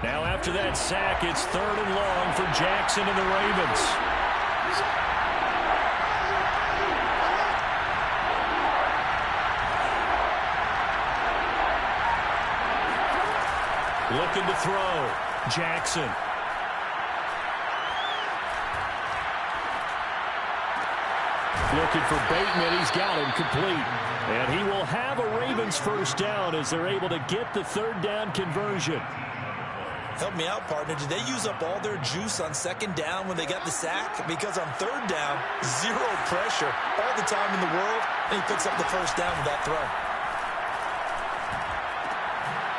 Now after that sack, it's 3rd and long for Jackson and the Ravens. Looking to throw. Jackson. Looking for Bateman. He's got him complete. And he will have a Ravens 1st down as they're able to get the 3rd down conversion. Help me out, partner. Did they use up all their juice on 2nd down when they got the sack? Because on 3rd down, 0 pressure all the time in the world, and he picks up the 1st down with that throw.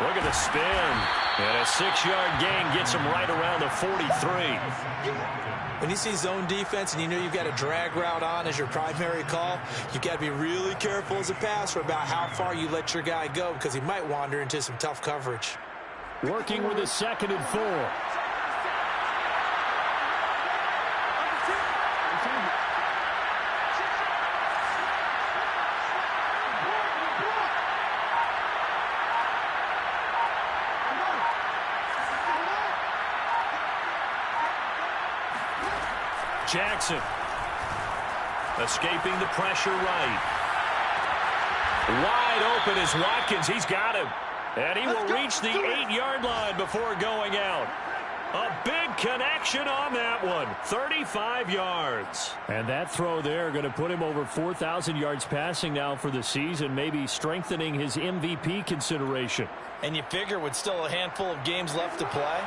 Look at the spin. And a 6-yard gain gets him right around the 43. When you see zone defense and you know you've got a drag route on as your primary call, you've got to be really careful as a passer about how far you let your guy go because he might wander into some tough coverage. Working with a 2nd and 4. Jackson. Escaping the pressure right. Wide open is Watkins. He's got him. And he will reach the 8-yard line before going out. A big connection on that one. 35 yards. And that throw there going to put him over 4,000 yards passing now for the season, maybe strengthening his MVP consideration. And you figure with still a handful of games left to play,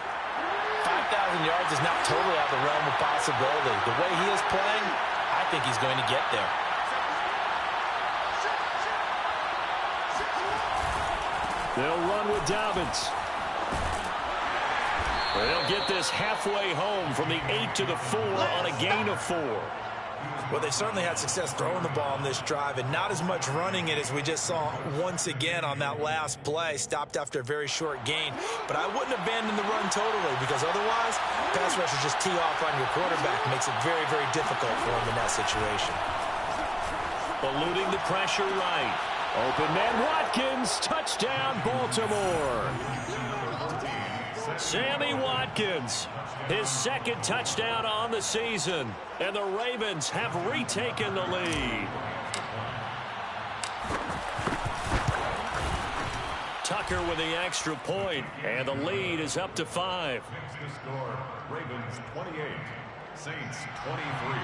5,000 yards is not totally out of the realm of possibility. The way he is playing, I think he's going to get there. They'll run with Dobbins. They'll get this halfway home from the 8 to the 4 on a gain of 4. Well, they certainly had success throwing the ball on this drive and not as much running it as we just saw once again on that last play. Stopped after a very short gain. But I wouldn't abandon the run totally because otherwise, pass rushers just tee off on your quarterback. It makes it very, very difficult for him in that situation. Eluding the pressure right. Open man Watkins. Touchdown, Baltimore. Sammy Watkins, his second touchdown on the season, and the Ravens have retaken the lead. Tucker with the extra point, and the lead is up to 5. Next to score, Ravens 28, Saints 23.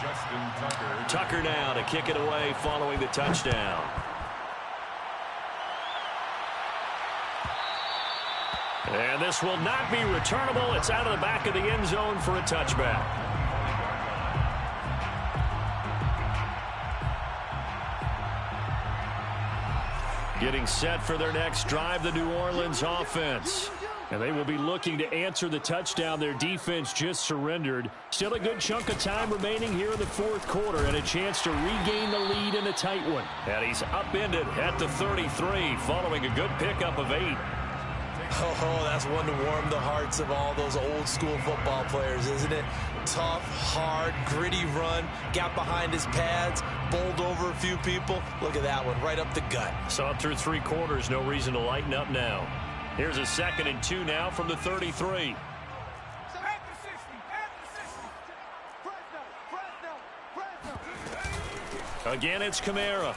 Justin Tucker. Tucker now to kick it away following the touchdown. And this will not be returnable. It's out of the back of the end zone for a touchback. Getting set for their next drive, the New Orleans offense. And they will be looking to answer the touchdown their defense just surrendered. Still a good chunk of time remaining here in the fourth quarter and a chance to regain the lead in a tight one. And he's upended at the 33 following a good pickup of 8. Oh, that's one to warm the hearts of all those old school football players, isn't it? Tough, hard, gritty run, got behind his pads, bowled over a few people. Look at that one, right up the gut. Saw it through 3 quarters, no reason to lighten up now. Here's a 2nd and 2 now from the 33. Again, it's Kamara.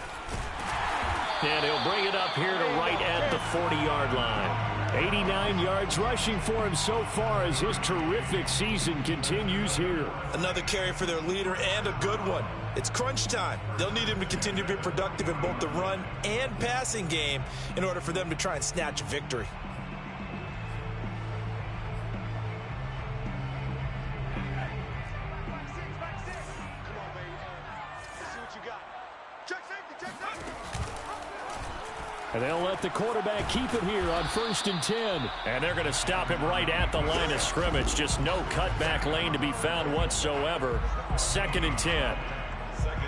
And he'll bring it up here to right at the 40-yard line. 89 yards rushing for him so far as his terrific season continues here. Another carry for their leader and a good one. It's crunch time. They'll need him to continue to be productive in both the run and passing game in order for them to try and snatch a victory. And they'll let the quarterback keep it here on 1st and 10. And they're going to stop him right at the line of scrimmage. Just no cutback lane to be found whatsoever. 2nd and 10.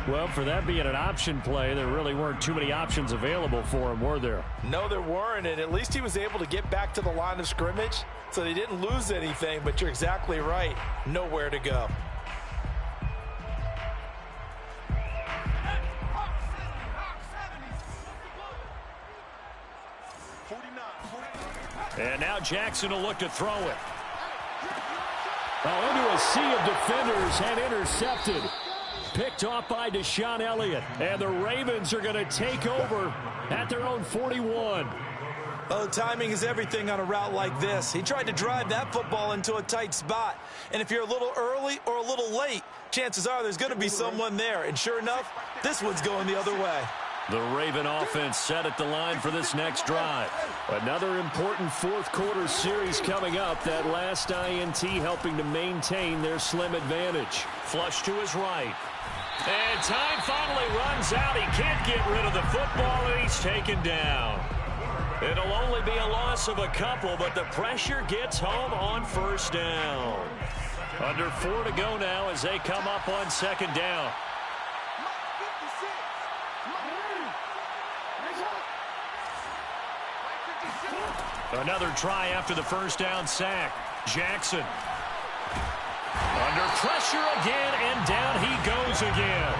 Well, for that being an option play, there really weren't too many options available for him, were there? No, there weren't, and at least he was able to get back to the line of scrimmage, so they didn't lose anything, but you're exactly right. Nowhere to go. And now Jackson will look to throw it. Oh, into a sea of defenders and intercepted. Picked off by Deshaun Elliott. And the Ravens are going to take over at their own 41. Oh, timing is everything on a route like this. He tried to drive that football into a tight spot. And if you're a little early or a little late, chances are there's going to be someone there. And sure enough, this one's going the other way. The Raven offense set at the line for this next drive. Another important fourth quarter series coming up. That last INT helping to maintain their slim advantage. Flush to his right. And time finally runs out. He can't get rid of the football, and he's taken down. It'll only be a loss of a couple, but the pressure gets home on 1st down. Under 4 to go now as they come up on 2nd down. Another try after the 1st down sack. Jackson. Under pressure again, and down he goes again.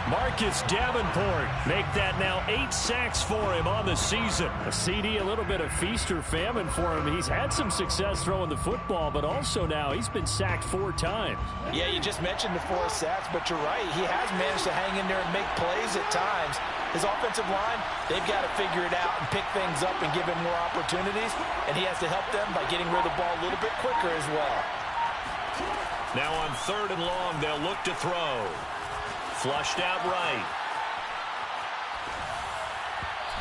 Marcus Davenport make that now 8 sacks for him on the season. A CD, a little bit of feast or famine for him. He's had some success throwing the football, but also now he's been sacked 4 times. Yeah, you just mentioned the 4 sacks, but you're right. He has managed to hang in there and make plays at times. His offensive line, they've got to figure it out and pick things up and give him more opportunities, and he has to help them by getting rid of the ball a little bit quicker as well. Now on 3rd and long, they'll look to throw. Flushed out right.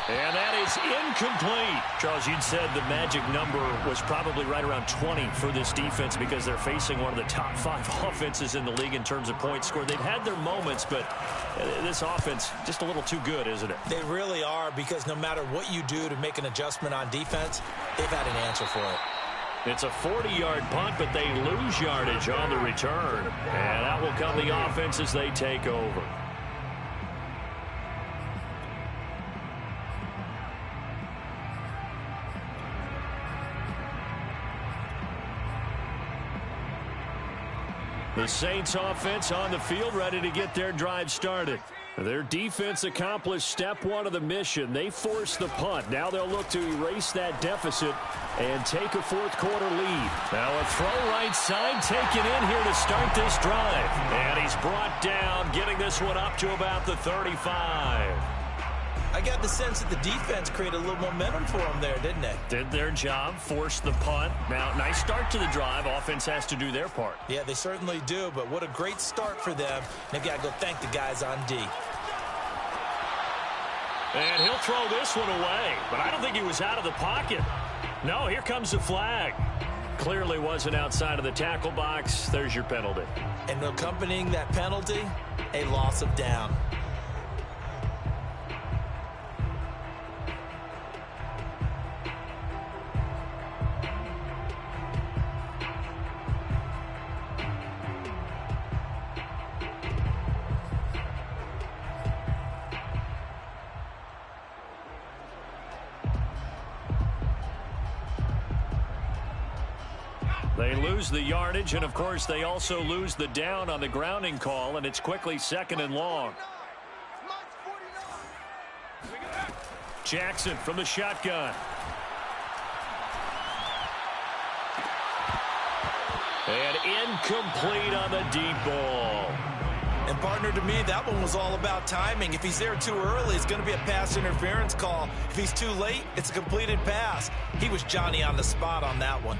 And that is incomplete. Charles, you'd said the magic number was probably right around 20 for this defense because they're facing one of the top 5 offenses in the league in terms of points scored. They've had their moments, but this offense just a little too good, isn't it? They really are, because no matter what you do to make an adjustment on defense, they've had an answer for it. It's a 40-yard punt, but they lose yardage on the return. And out will come the offense as they take over. The Saints offense on the field, ready to get their drive started. Their defense accomplished step 1 of the mission. They forced the punt. Now they'll look to erase that deficit and take a 4th quarter lead. Now a throw right side taken in here to start this drive. And he's brought down, getting this one up to about the 35. I got the sense that the defense created a little momentum for them there, didn't they? Did their job, forced the punt. Now, nice start to the drive. Offense has to do their part. Yeah, they certainly do, but what a great start for them. They've got to go thank the guys on D. And he'll throw this one away, but I don't think he was out of the pocket. No, here comes the flag. Clearly wasn't outside of the tackle box. There's your penalty. And accompanying that penalty, a loss of down. They lose the yardage, and of course they also lose the down on the grounding call, and it's quickly 2nd and long. Jackson from the shotgun. And incomplete on the deep ball. And partner, to me, that one was all about timing. If he's there too early, it's going to be a pass interference call. If he's too late, it's a completed pass. He was Johnny on the spot on that one.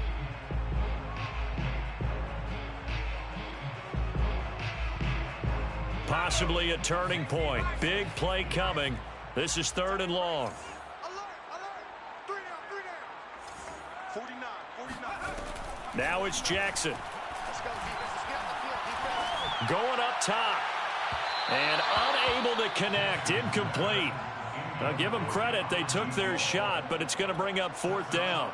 Possibly a turning point. Big play coming. This is 3rd and long. Alert, alert. 3 down, 3 down. 49. Now it's Jackson. Let's go, defense. Let's get on the field, defense. Going up top. And unable to connect. Incomplete. I'll give them credit. They took their shot, but it's going to bring up 4th down.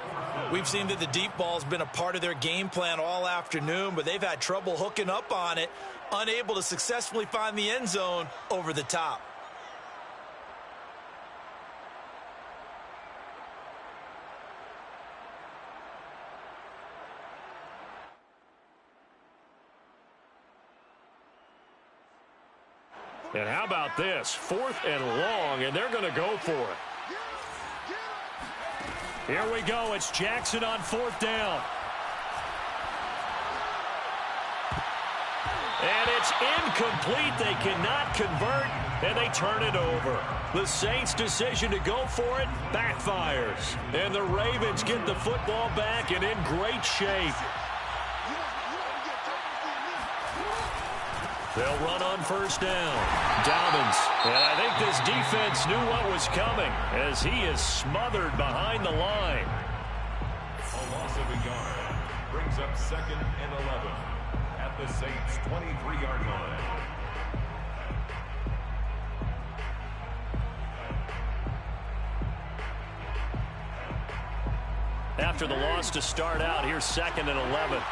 We've seen that the deep ball's been a part of their game plan all afternoon, but they've had trouble hooking up on it, unable to successfully find the end zone over the top. And how about this? 4th and long, and they're going to go for it. Here we go. It's Jackson on 4th down. And it's incomplete. They cannot convert, and they turn it over. The Saints' decision to go for it backfires. And the Ravens get the football back and in great shape. They'll run on 1st down. Dobbins. And I think this defense knew what was coming as he is smothered behind the line. A loss of a yard brings up 2nd and 11 at the Saints' 23-yard line. After the loss to start out, here's 2nd and 11.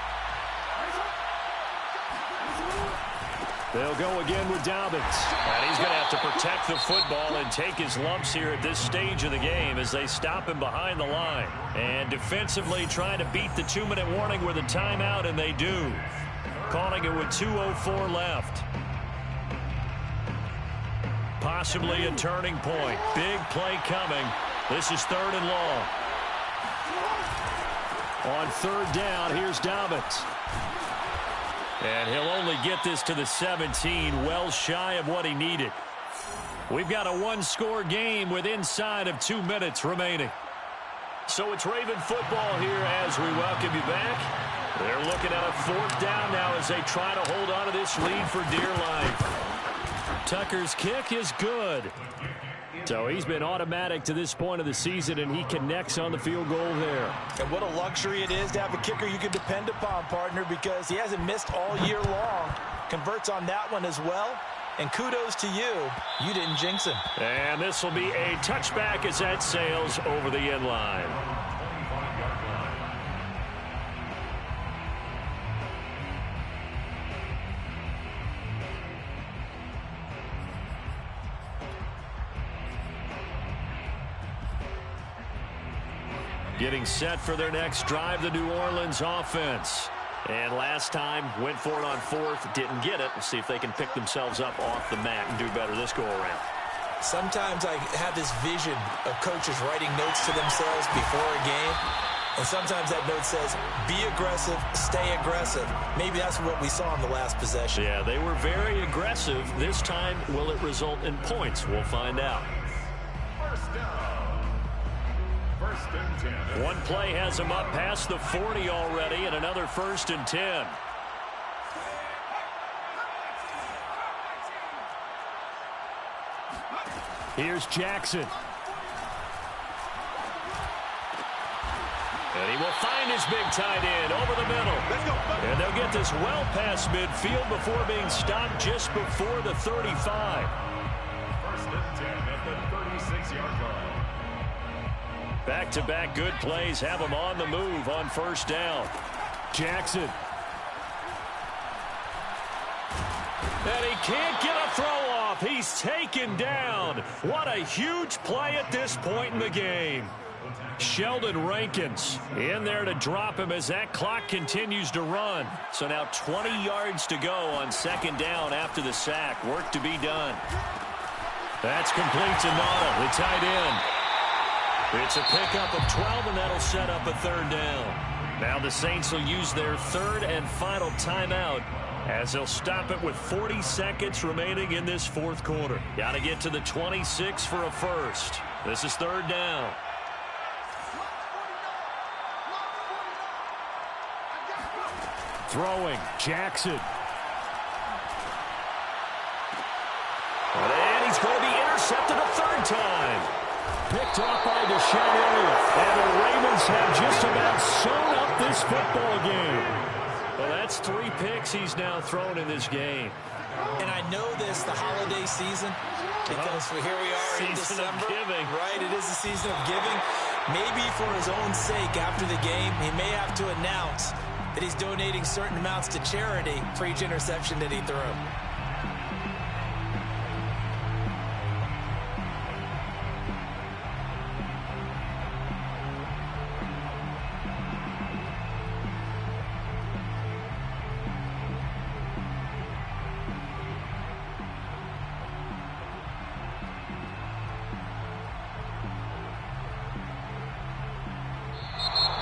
They'll go again with Dobbins. And he's going to have to protect the football and take his lumps here at this stage of the game as they stop him behind the line. And defensively trying to beat the 2-minute warning with a timeout, and they do. Calling it with 2:04 left. possibly a turning point. Big play coming. This is 3rd and long. On 3rd down, here's Dobbins. And he'll only get this to the 17, well shy of what he needed. We've got a one-score game with inside of 2 minutes remaining. So it's Raven football here as we welcome you back. They're looking at a 4th down now as they try to hold on to this lead for dear life. Tucker's kick is good. So he's been automatic to this point of the season, and he connects on the field goal there. And what a luxury it is to have a kicker you can depend upon, partner, because he hasn't missed all year long. Converts on that one as well. And kudos to you. You didn't jinx him. And this will be a touchback as that sails over the end line. Getting set for their next drive, the New Orleans offense. And last time, went for it on 4th, didn't get it. We'll see if they can pick themselves up off the mat and do better this go-around. Sometimes I have this vision of coaches writing notes to themselves before a game. And sometimes that note says, be aggressive, stay aggressive. Maybe that's what we saw in the last possession. Yeah, they were very aggressive. This time, will it result in points? We'll find out. First down. 1st and 10. One play has them up past the 40 already, and another 1st and 10. Here's Jackson. And he will find his big tight end over the middle. Let's go. And they'll get this well past midfield before being stopped just before the 35. 1st and 10 at the 36-yard line. Back-to-back good plays have him on the move on 1st down. Jackson. And he can't get a throw off. He's taken down. What a huge play at this point in the game. Sheldon Rankins in there to drop him as that clock continues to run. So now 20 yards to go on 2nd down after the sack. Work to be done. That's complete to Nauta, the tight end. It's a pickup of 12, and that'll set up a 3rd down. Now the Saints will use their 3rd and final timeout as they'll stop it with 40 seconds remaining in this 4th quarter. Got to get to the 26 for a first. This is 3rd down. Throwing, Jackson. And he's going to be intercepted a 3rd time. Picked off by Deshaun Elliott. And the Ravens have just about sewn up this football game. Well, that's 3 picks he's now thrown in this game. And I know this, the holiday season, because here we are in December. Season of giving. Right, it is the season of giving. Maybe for his own sake after the game, he may have to announce that he's donating certain amounts to charity for each interception that he threw.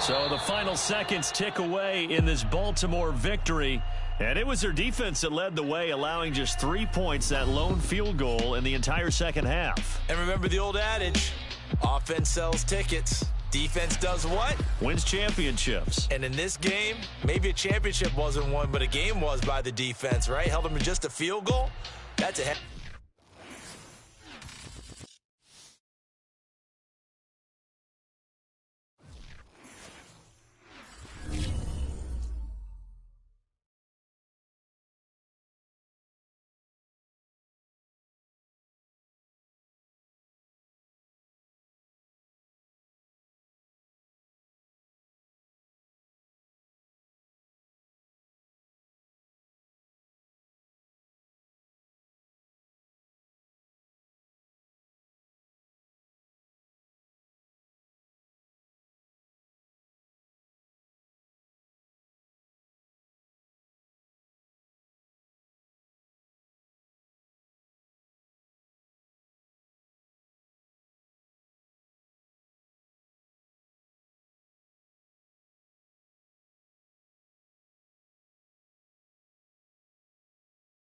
So the final seconds tick away in this Baltimore victory. And it was their defense that led the way, allowing just 3 points, that lone field goal in the entire 2nd half. And remember the old adage, offense sells tickets. Defense does what? Wins championships. And in this game, maybe a championship wasn't won, but a game was by the defense, right? Held them to just a field goal. That's a